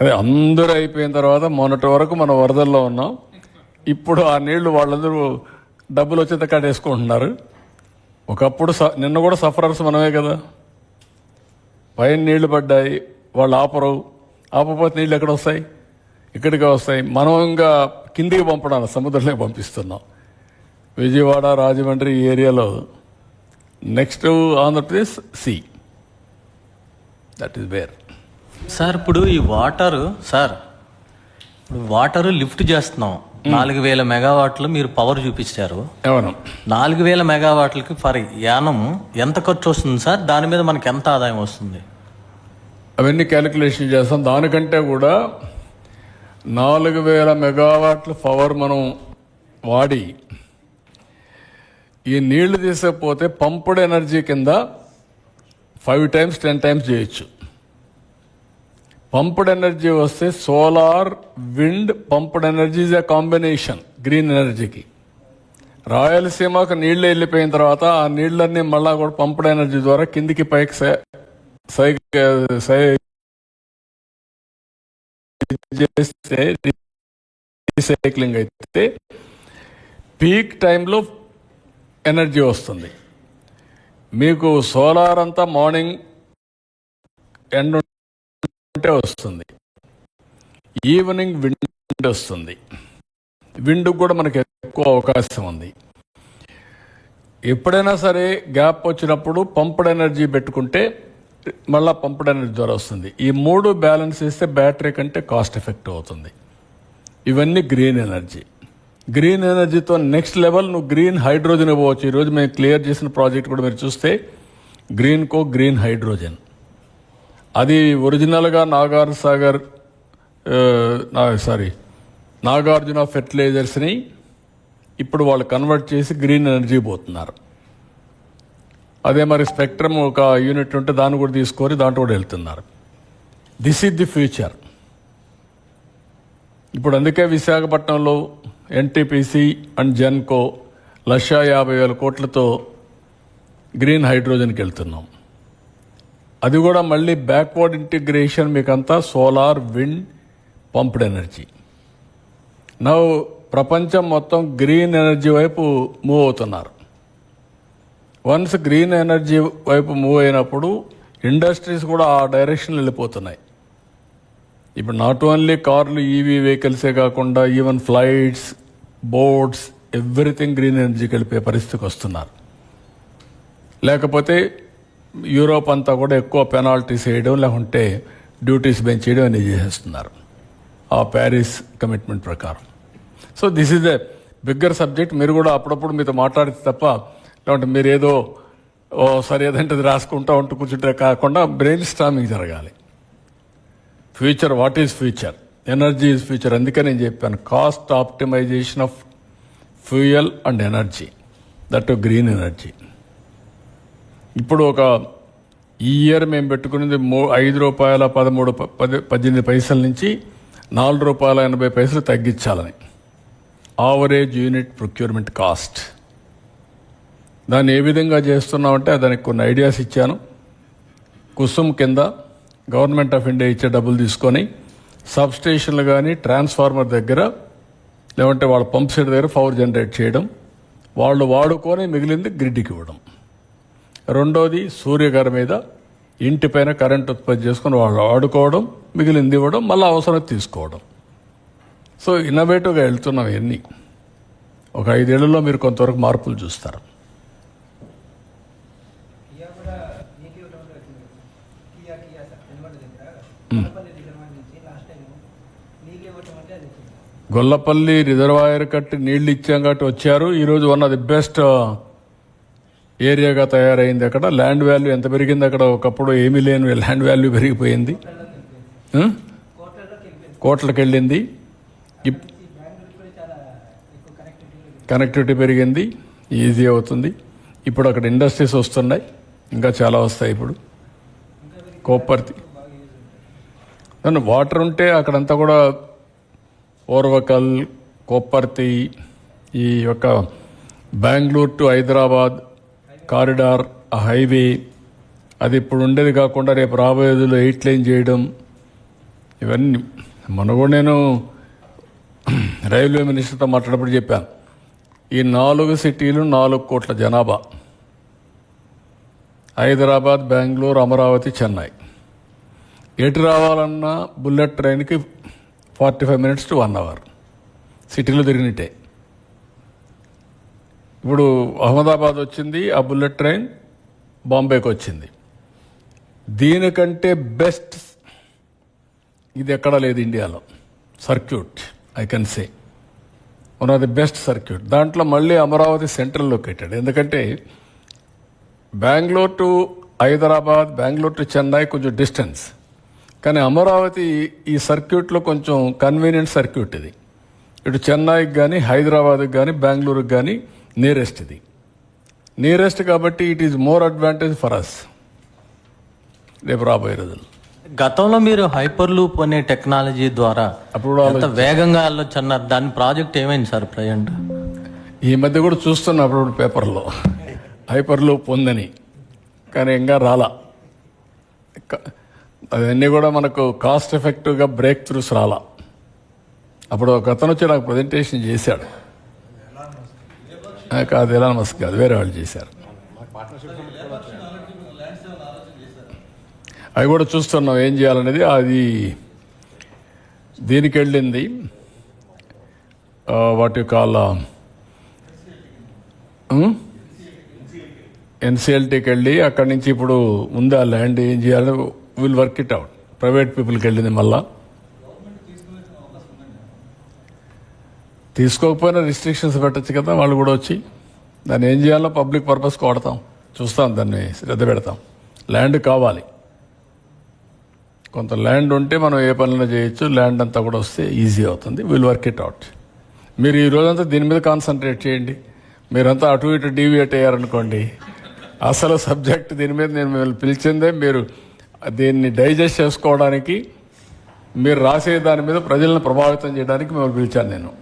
అదే అందరూ అయిపోయిన తర్వాత మొన్నటి వరకు మనం వరదల్లో ఉన్నాం. ఇప్పుడు ఆ నీళ్లు వాళ్ళందరూ డబ్బులు వచ్చేంత కట్టేసుకుంటున్నారు. ఒకప్పుడు నిన్న కూడా సఫరర్స్ మనమే కదా. పైన నీళ్లు పడ్డాయి, వాళ్ళు ఆపపోతే నీళ్ళు ఎక్కడ వస్తాయి? ఇక్కడికే వస్తాయి. మనం ఇంకా కిందికి పంపడానికి సముద్రంలోకి పంపిస్తున్నాం. విజయవాడ, రాజమండ్రి ఈ ఏరియాలో. Next Andhra Pradesh see, that is where. Sir ఇప్పుడు ఈ వాటర్, సార్ ఇప్పుడు వాటర్ లిఫ్ట్ చేస్తున్నాం, 4,000 మెగావాట్లు మీరు పవర్ చూపించారు. అవును. 4,000 మెగావాట్లకి ఫర్ యానం ఎంత ఖర్చు వస్తుంది సార్? దాని మీద మనకి ఎంత ఆదాయం వస్తుంది? అవన్నీ క్యాలిక్యులేషన్ చేస్తాం. దానికంటే కూడా 4,000 మెగావాట్ల పవర్ మనం వాడి ఈ నీళ్లు తీసకపోతే పంప్డ్ ఎనర్జీ కింద 5 times 10 times చేయొచ్చు. పంప్డ్ ఎనర్జీ వస్తే solar, wind, pumped energy is a combination green ఎనర్జీకి. రాయలసీమకు నీళ్లు వెళ్ళిపోయిన తర్వాత ఆ నీళ్లన్నీ మళ్ళా కూడా పంప్డ్ ఎనర్జీ ద్వారా కిందికి పైకి చేస్తే రీసైక్లింగ్ అయితే పీక్ టైంలో ఎనర్జీ వస్తుంది. మీకు సోలార్ అంతా మార్నింగ్ ఎండ్ ఉంటే వస్తుంది, ఈవినింగ్ విండ్ వస్తుంది. విండ్ కూడా మనకి ఎక్కువ అవకాశం ఉంది. ఎప్పుడైనా సరే గ్యాప్ వచ్చినప్పుడు పంప్డ్ ఎనర్జీ పెట్టుకుంటే మళ్ళా పంప్డ్ ఎనర్జీ ద్వారా వస్తుంది. ఈ 3 బ్యాలెన్స్ చేస్తే బ్యాటరీ కంటే కాస్ట్ ఎఫెక్టివ్ అవుతుంది. ఇవన్నీ గ్రీన్ ఎనర్జీ. గ్రీన్ ఎనర్జీతో నెక్స్ట్ లెవెల్ నువ్వు గ్రీన్ హైడ్రోజన్ ఇవ్వచ్చు. ఈరోజు మేము క్లియర్ చేసిన ప్రాజెక్ట్ కూడా మీరు చూస్తే గ్రీన్ హైడ్రోజన్, అది ఒరిజినల్గా నాగార్జున ఫెర్టిలైజర్స్ని ఇప్పుడు వాళ్ళు కన్వర్ట్ చేసి గ్రీన్ ఎనర్జీ పోతున్నారు. అదే మరి స్పెక్ట్రమ్ ఒక యూనిట్ ఉంటే దాన్ని కూడా తీసుకొని దాంట్లో కూడా వెళ్తున్నారు. This is the future. ఇప్పుడు అందుకే విశాఖపట్నంలో ఎన్టీపీసీ అండ్ జెన్కో 1,50,000 కోట్లతో గ్రీన్ హైడ్రోజన్కి వెళ్తున్నాం. అది కూడా మళ్ళీ బ్యాక్వర్డ్ ఇంటిగ్రేషన్, మీకంతా solar, wind, pumped energy. Now ప్రపంచం మొత్తం గ్రీన్ ఎనర్జీ వైపు మూవ్ అవుతున్నారు. వన్స్ గ్రీన్ ఎనర్జీ వైపు మూవ్ అయినప్పుడు ఇండస్ట్రీస్ కూడా ఆ డైరెక్షన్ వెళ్ళిపోతున్నాయి. ఇప్పుడు నాట్ ఓన్లీ కార్లు, ఈవీ వెహికల్సే కాకుండా even flights, boats, everything green ఎనర్జీకి వెళ్ళిపోయే పరిస్థితికి వస్తున్నారు. లేకపోతే యూరోప్ అంతా కూడా ఎక్కువ పెనాల్టీస్ వేయడం, లేకుంటే డ్యూటీస్ పెంచేయడం అనేది చేసేస్తున్నారు ఆ ప్యారిస్ కమిట్మెంట్ ప్రకారం. So this is a bigger subject. మీరు కూడా అప్పుడప్పుడు మీతో మాట్లాడితే తప్ప, లేకుంటే మీరు ఏదో సరే ఏదంటే అది రాసుకుంటా ఉంటూ కూర్చుంటే కాకుండా బ్రెయిన్ స్టామింగ్ జరగాలి. Future, what is future? Energy is future. అందుకే నేను చెప్పాను cost optimization of fuel and energy, that green energy. ఇప్పుడు ఒక ఈ ఇయర్ మేము పెట్టుకునేది ₹5.18 నుంచి ₹4.80 తగ్గించాలని ఆవరేజ్ యూనిట్ ప్రొక్యూర్మెంట్ కాస్ట్. దాన్ని ఏ విధంగా చేస్తున్నామంటే దానికి కొన్ని ఐడియాస్ ఇచ్చాను. కుసుమ్ కింద గవర్నమెంట్ ఆఫ్ ఇండియా ఇచ్చే డబ్బులు తీసుకొని సబ్ స్టేషన్లు కానీ ట్రాన్స్ఫార్మర్ దగ్గర, లేదంటే వాళ్ళ పంప్ సెట్ దగ్గర పవర్ జనరేట్ చేయడం, వాళ్ళు వాడుకొని మిగిలింది గ్రిడ్కి ఇవ్వడం. రెండోది సూర్యగారి మీద ఇంటిపైన కరెంట్ ఉత్పత్తి చేసుకొని వాళ్ళు వాడుకోవడం, మిగిలింది ఇవ్వడం, మళ్ళీ అవసరం తీసుకోవడం. సో ఇన్నోవేటివ్గా వెళ్తున్నాం. ఇవన్నీ ఒక 5 ఏళ్లలో మీరు కొంతవరకు మార్పులు చూస్తారు. గొల్లపల్లి రిజర్వాయర్ కట్టి నీళ్లు ఇచ్చాం కాబట్టి వచ్చారు. ఈరోజు వన్ ఆఫ్ ది బెస్ట్ ఏరియాగా తయారైంది. అక్కడ ల్యాండ్ వాల్యూ ఎంత పెరిగింది, అక్కడ ఒకప్పుడు ఏమీ లేని ల్యాండ్ వాల్యూ పెరిగిపోయింది, కోట్లకి వెళ్ళింది. కనెక్టివిటీ పెరిగింది, ఈజీ అవుతుంది. ఇప్పుడు అక్కడ ఇండస్ట్రీస్ వస్తున్నాయి, ఇంకా చాలా వస్తాయి. ఇప్పుడు కోప్పర్తి వాటర్ ఉంటే అక్కడంతా కూడా ఓర్వకల్, కొప్పర్తి, ఈ యొక్క బెంగళూరు టు హైదరాబాద్ కారిడార్, ఆ హైవే, అది ఇప్పుడు ఉండేది కాకుండా రేపు రాబోయేదిలో 8 లైన్ చేయడం, ఇవన్నీ మొన్న కూడా నేను రైల్వే మినిస్టర్తో మాట్లాడినప్పుడు చెప్పాను. ఈ 4 సిటీలు 4 కోట్ల జనాభా, హైదరాబాద్, బెంగళూరు, అమరావతి, చెన్నై. ఎటు రావాలన్నా బుల్లెట్ ట్రైన్కి 45 మినిట్స్ టు 1 అవర్ సిటీలో తిరిగినట్టే. ఇప్పుడు అహ్మదాబాద్ వచ్చింది ఆ బుల్లెట్ ట్రైన్, బాంబేకి వచ్చింది. దీనికంటే బెస్ట్ ఇది ఎక్కడా లేదు ఇండియాలో. Circuit I can say one of the best circuit. దాంట్లో మళ్ళీ అమరావతి సెంట్రల్ లొకేటెడ్. ఎందుకంటే బెంగళూరు టు హైదరాబాద్, బెంగళూరు టు చెన్నై కొంచెం డిస్టెన్స్, కానీ అమరావతి ఈ సర్క్యూట్లో కొంచెం కన్వీనియంట్ సర్క్యూట్. ఇది ఇటు చెన్నైకి కానీ, హైదరాబాద్కి కానీ, బెంగళూరుకి కానీ నియరెస్ట్. ఇది నియరెస్ట్ కాబట్టి it is more advantage for us రేపు రాబోయే రోజులు. గతంలో మీరు హైపర్ లూప్ అనే టెక్నాలజీ ద్వారా అప్పుడు ఎంత వేగంగా వెళ్ళొచ్చు అన్నారు. దాని ప్రాజెక్ట్ ఏమైంది సార్ ప్రజెంట్? ఈ మధ్య కూడా చూస్తున్నా అప్పుడు పేపర్లో హైపర్ లూప్ ఉందని, కానీ ఇంకా రాలా. అవన్నీ కూడా మనకు కాస్ట్ ఎఫెక్టివ్గా బ్రేక్ త్రూస్ రాలా. అప్పుడు ఒక అతను వచ్చి నాకు ప్రజెంటేషన్ చేశాడు. కాదు, ఎలాన్ మస్క్ కాదు, వేరే వాళ్ళు చేశారు. అవి కూడా చూస్తున్నాం ఏం చేయాలనేది. అది దీనికి వెళ్ళింది, వాటి కాల్ ఎన్సిఎల్టీకి వెళ్ళి అక్కడి నుంచి ఇప్పుడు ఉంది ఆ ల్యాండ్, ఏం చేయాలని will work it out. Private పీపుల్కి వెళ్ళింది. మళ్ళా తీసుకోకపోయినా రిస్ట్రిక్షన్స్ పెట్టచ్చు కదా, వాళ్ళు కూడా వచ్చి దాన్ని ఏం చేయాలో పబ్లిక్ పర్పస్కి వాడతాం, చూస్తాం, దాన్ని శ్రద్ధ పెడతాం. ల్యాండ్ కావాలి, కొంత ల్యాండ్ ఉంటే మనం ఏ పనులు చేయొచ్చు. ల్యాండ్ అంతా కూడా వస్తే ఈజీ అవుతుంది. Will work it out. మీరు ఈ రోజంతా దీని మీద కాన్సన్ట్రేట్ చేయండి. మీరంతా అటు ఇటు డీవియేట్ అయ్యారనుకోండి, అసలు సబ్జెక్ట్ దీని మీద నేను మిమ్మల్ని పిలిచిందే మీరు దీన్ని డైజెస్ట్ చేసుకోవడానికి, మీరు రాసే దాని మీద ప్రజలను ప్రభావితం చేయడానికి మిమ్మల్ని పిలిచాను. నేను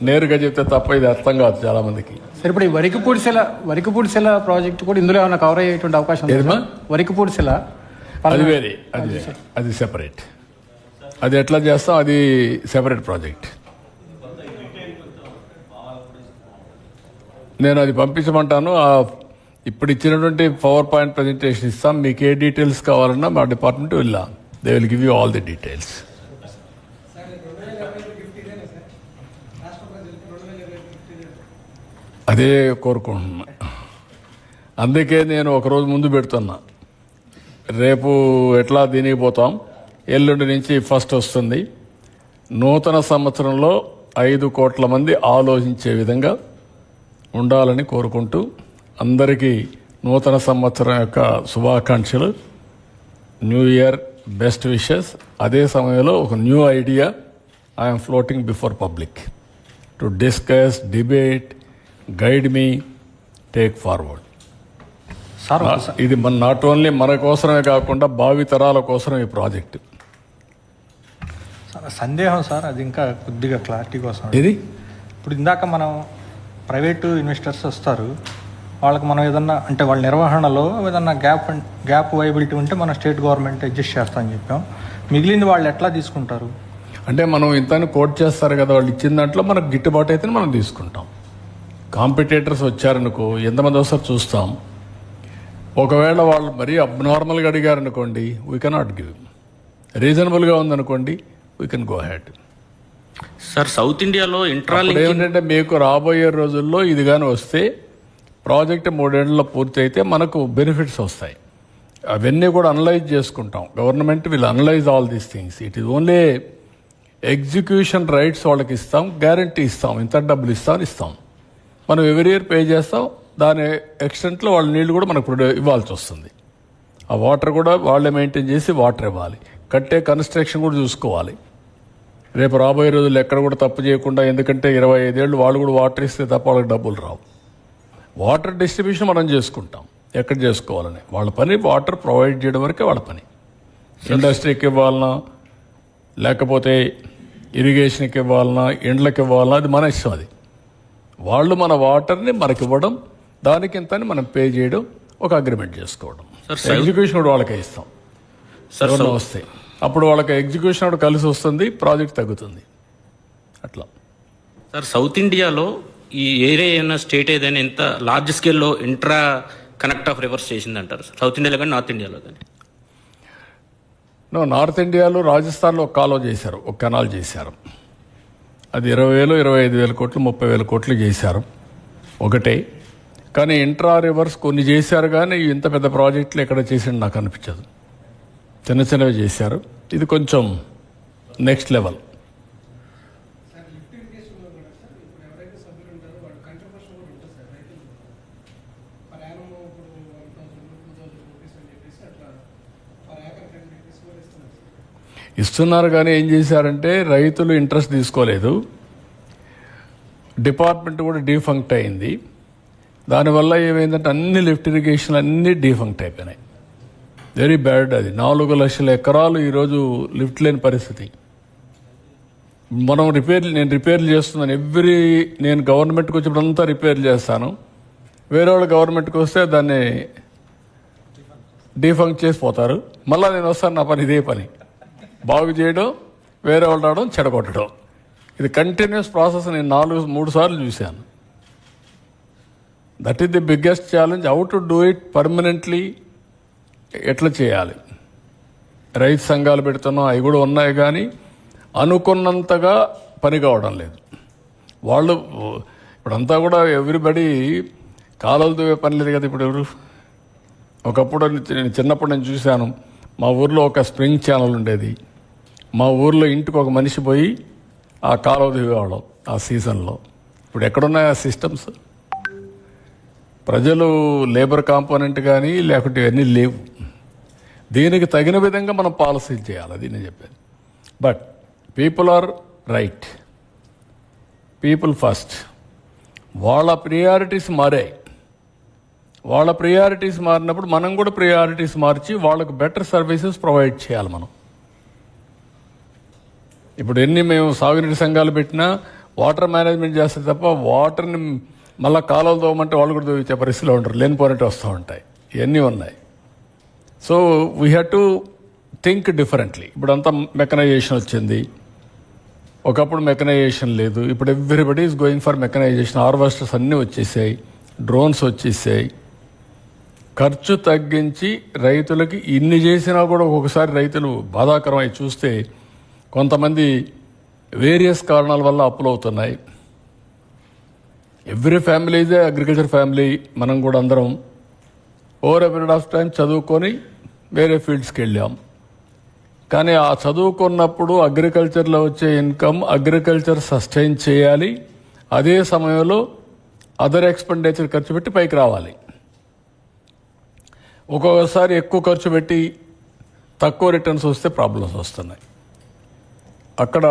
నేరుగా చెప్తే తప్ప ఇది అర్థం కాదు చాలా మందికి. సరే, ఇప్పుడు ఈ వరికపూడిసెల ప్రాజెక్ట్ కూడా ఇందులో ఏమైనా కవర్ అయ్యేటువంటి అవకాశం ఉంది? ఏదమ్మా? వరికపూడిసెల అది వేరే, అది సెపరేట్. అది ఎట్లా చేస్తాం, అది సెపరేట్ ప్రాజెక్ట్. నేను అది పంపించమంటాను. ఇప్పుడు ఇచ్చినటువంటి పవర్ పాయింట్ ప్రజెంటేషన్ ఇస్తాం. మీకు ఏ డీటెయిల్స్ కావాలన్నా మా డిపార్ట్మెంట్ వెళ్ళాం. They will give you all the details. అదే కోరుకుంటున్నా. అందుకే నేను ఒకరోజు ముందు పెడుతున్నా. రేపు ఎట్లా దీనికి పోతాం, ఎల్లుండి నుంచి ఫస్ట్ వస్తుంది. నూతన సంవత్సరంలో 5 కోట్ల మంది ఆలోచించే విధంగా ఉండాలని కోరుకుంటూ అందరికీ నూతన సంవత్సరం యొక్క శుభాకాంక్షలు. New year best wishes. అదే సమయంలో ఒక new idea I'm floating before public to discuss, debate, guide me, take forward. Sir ఇది మన నాట్ ఓన్లీ మన కోసమే కాకుండా భావి తరాల కోసం ఈ ప్రాజెక్టు. సందేహం సార్, అది ఇంకా కొద్దిగా క్లారిటీ కోసం. ఇది ఇప్పుడు ఇందాక మనం ప్రైవేటు ఇన్వెస్టర్స్ వస్తారు, వాళ్ళకి మనం ఏదన్నా అంటే వాళ్ళ నిర్వహణలో ఏదన్నా గ్యాప్ వైబిలిటీ ఉంటే మన స్టేట్ గవర్నమెంట్ అడ్జస్ట్ చేస్తామని చెప్పాం. మిగిలింది వాళ్ళు ఎట్లా తీసుకుంటారు? అంటే మనం ఇంతని కోట్ చేస్తారు కదా, వాళ్ళు ఇచ్చిన దాంట్లో మనకు గిట్టుబాటు అయితే మనం తీసుకుంటాం. కాంపిటేటర్స్ వచ్చారనుకో, ఎంతమంది వస్తారు చూస్తాం. ఒకవేళ వాళ్ళు మరీ అబ్నార్మల్గా అడిగారనుకోండి, వీ కెనాట్ గివ్. రీజనబుల్గా ఉందనుకోండి, we can go head. Sir, south ఇండియాలో ఇంట్రాలింక్ ఏమిటంటే మీకు రాబోయే రోజుల్లో ఇది కానీ వస్తే ప్రాజెక్ట్ 3 ఏళ్లలో పూర్తి అయితే మనకు బెనిఫిట్స్ వస్తాయి. అవన్నీ కూడా అనలైజ్ చేసుకుంటాం. Government will analyse all these things. It is only execution rights వాళ్ళకి ఇస్తాం, గ్యారంటీ ఇస్తాం, ఇంత డబ్బులు ఇస్తాం. మనం ఎవ్రీ ఇయర్ పే చేస్తాం. దాని ఎక్స్టెంట్లో వాళ్ళ నీళ్లు కూడా మనకు ఇవ్వాల్సి వస్తుంది. ఆ వాటర్ కూడా వాళ్ళే మెయింటైన్ చేసి వాటర్ ఇవ్వాలి. కట్టే కన్స్ట్రక్షన్ కూడా చూసుకోవాలి. రేపు రాబోయే రోజుల్లో ఎక్కడ కూడా తప్పు చేయకుండా, ఎందుకంటే 25 ఏళ్ళు వాళ్ళు కూడా వాటర్ ఇస్తే తప్ప వాళ్ళకి డబ్బులు రావు. వాటర్ డిస్ట్రిబ్యూషన్ మనం చేసుకుంటాం ఎక్కడ చేసుకోవాలని. వాళ్ళ పని వాటర్ ప్రొవైడ్ చేయడం వరకే వాళ్ళ పని. ఇండస్ట్రీకి ఇవ్వాలన్నా, లేకపోతే ఇరిగేషన్కి ఇవ్వాలన్నా, ఇండ్లకి ఇవ్వాలన్నా, అది మన ఇష్టం. అది వాళ్ళు మన వాటర్ని మనకి ఇవ్వడం, దానికి ఇంతని మనం పే చేయడం, ఒక అగ్రిమెంట్ చేసుకోవడం. ఎగ్జిక్యూషన్ కూడా వాళ్ళకే ఇస్తాం. ఎవరన్నా వస్తే అప్పుడు వాళ్ళకి ఎగ్జిక్యూషన్ కూడా కలిసి వస్తుంది, ప్రాజెక్ట్ తగ్గుతుంది. అట్లా సార్, సౌత్ ఇండియాలో ఈ ఏరియా ఏమైనా స్టేట్ ఏదైనా ఎంత లార్జ్ స్కేల్లో ఇంట్రా కనెక్ట్ ఆఫ్ రివర్స్ చేసిందంటారు సార్? సౌత్ ఇండియాలో కానీ నార్త్ ఇండియాలో కానీ? నార్త్ ఇండియాలో రాజస్థాన్లో ఒక కాలువ చేశారు, ఒక కెనాల్ చేశారు. అది 20,000, 25,000 కోట్లు, 30,000 కోట్లు చేశారు ఒకటే. కానీ ఇంట్రా రివర్స్ కొన్ని చేశారు, కానీ ఇంత పెద్ద ప్రాజెక్టులు ఎక్కడ చేసింది నాకు అనిపించదు. చిన్నవి చేశారు. ఇది కొంచెం నెక్స్ట్ లెవెల్. ఇస్తున్నారు, కానీ ఏం చేశారంటే రైతులు ఇంట్రెస్ట్ తీసుకోలేదు. డిపార్ట్మెంట్ కూడా డీఫంక్ట్ అయింది. దానివల్ల ఏమైందంటే అన్ని లిఫ్ట్ ఇరిగేషన్లు అన్నీ డీఫంక్ట్ అయిపోయినాయి. Very bad. అది 4 లక్షల ఎకరాలు ఈరోజు లిఫ్ట్ లేని పరిస్థితి. నేను రిపేర్లు చేస్తున్నాను. నేను గవర్నమెంట్కి వచ్చినప్పుడంతా రిపేర్లు చేస్తాను. వేరే వాళ్ళు గవర్నమెంట్కి వస్తే దాన్ని డీఫంక్ట్ చేసి పోతారు. మళ్ళీ నేను వస్తాను, నా పని ఇదే పని, బాగు చేయడం, వేరే వాళ్ళు రావడం, చెడగొట్టడం. ఇది కంటిన్యూస్ ప్రాసెస్. నేను 3 సార్లు చూశాను. That is the biggest challenge. How to do it permanently, ఎట్లా చేయాలి. రైతు సంఘాలు పెడుతున్నాం, అవి కూడా ఉన్నాయి, కానీ అనుకున్నంతగా పని కావడం లేదు. వాళ్ళు ఇప్పుడంతా కూడా ఎవ్రీబడి కాలువలు దువ్వే పని లేదు కదా ఇప్పుడు ఎవరు. ఒకప్పుడు నేను చిన్నప్పుడు నేను చూశాను, మా ఊర్లో ఒక స్ప్రింగ్ ఛానల్ ఉండేది. మా ఊర్లో ఇంటికి ఒక మనిషి పోయి ఆ కాలువ దిగేవాళ్ళం ఆ సీజన్లో. ఇప్పుడు ఎక్కడున్నాయి ఆ సిస్టమ్స్? ప్రజలు లేబర్ కాంపోనెంట్ కానీ లేకుంటే ఇవన్నీ లేవు. దీనికి తగిన విధంగా మనం పాలసీలు చేయాలి, అది నేను చెప్పాను. But people are right, people first. వాళ్ళ ప్రియారిటీస్ మారాయి. వాళ్ళ ప్రియారిటీస్ మారినప్పుడు మనం కూడా ప్రియారిటీస్ మార్చి వాళ్ళకు బెటర్ సర్వీసెస్ ప్రొవైడ్ చేయాలి మనం. ఇప్పుడు ఎన్ని మేము సాగునీటి సంఘాలు పెట్టినా వాటర్ మేనేజ్మెంట్ చేస్తే తప్ప వాటర్ని మళ్ళీ కాలువలు తోమంటే వాళ్ళు కూడా తోవిచ్చే పరిస్థితిలో ఉంటారు, లేనిపోయినట్టు వస్తూ ఉంటాయి. ఇవన్నీ ఉన్నాయి. So we have to think differently. ఇప్పుడు అంతా మెకనైజేషన్ వచ్చింది, ఒకప్పుడు మెకనైజేషన్ లేదు. ఇప్పుడు everybody is going for mechanisation. Harvesters అన్నీ వచ్చేసాయి, డ్రోన్స్ వచ్చేసాయి. ఖర్చు తగ్గించి రైతులకి ఇన్ని చేసినా కూడా ఒక్కొక్కసారి రైతులు బాధాకరమై చూస్తే కొంతమంది వేరియస్ కారణాల వల్ల అప్పులు అవుతున్నాయి. Every family is a agriculture family. మనం కూడా అందరం over a period of time చదువుకొని వేరే ఫీల్డ్స్కి వెళ్ళాం. కానీ ఆ చదువుకున్నప్పుడు అగ్రికల్చర్లో వచ్చే ఇన్కమ్ అగ్రికల్చర్ సస్టైన్ చేయాలి, అదే సమయంలో అదర్ ఎక్స్పెండిచర్ ఖర్చు పెట్టి పైకి రావాలి. ఒక్కొక్కసారి ఎక్కువ ఖర్చు పెట్టి తక్కువ రిటర్న్స్ వస్తే ప్రాబ్లమ్స్ వస్తున్నాయి. అక్కడ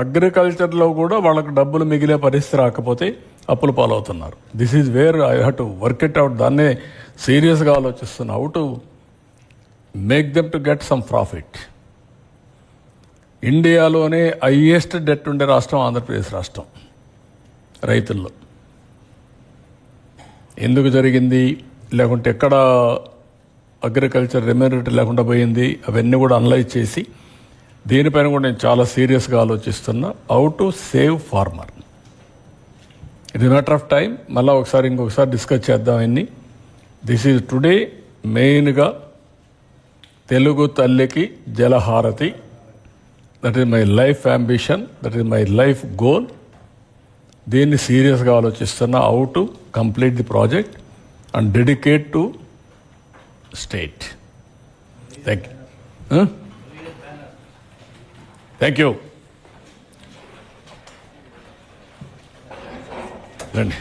అగ్రికల్చర్లో కూడా వాళ్ళకు డబ్బులు మిగిలే పరిస్థితి రాకపోతే అప్పుల పాలవుతున్నారు. This is where I have to work it out. దాన్నే సీరియస్గా ఆలోచిస్తున్నా, how to make them to get some profit. ఇండియాలోనే హైయెస్ట్ డెట్ ఉండే రాష్ట్రం ఆంధ్రప్రదేశ్ రాష్ట్రం రైతుల్లో. ఎందుకు జరిగింది, లేకుంటే ఎక్కడ అగ్రికల్చర్ రెమ్యూనరేట్ లేకుండా పోయింది, అవన్నీ కూడా అనలైజ్ చేసి దీనిపైన కూడా నేను చాలా సీరియస్గా ఆలోచిస్తున్నా, how to save farmer. It is matter of time. మళ్ళీ ఇంకొకసారి డిస్కస్ చేద్దాం అన్ని. దిస్ ఈజ్ టుడే మెయిన్గా తెలుగు తల్లికి జలహారతి. That is my life ambition, that is my life goal. దీన్ని సీరియస్గా ఆలోచిస్తున్నా, how to complete the project and dedicate to state. Thank you. Thank you. రండి.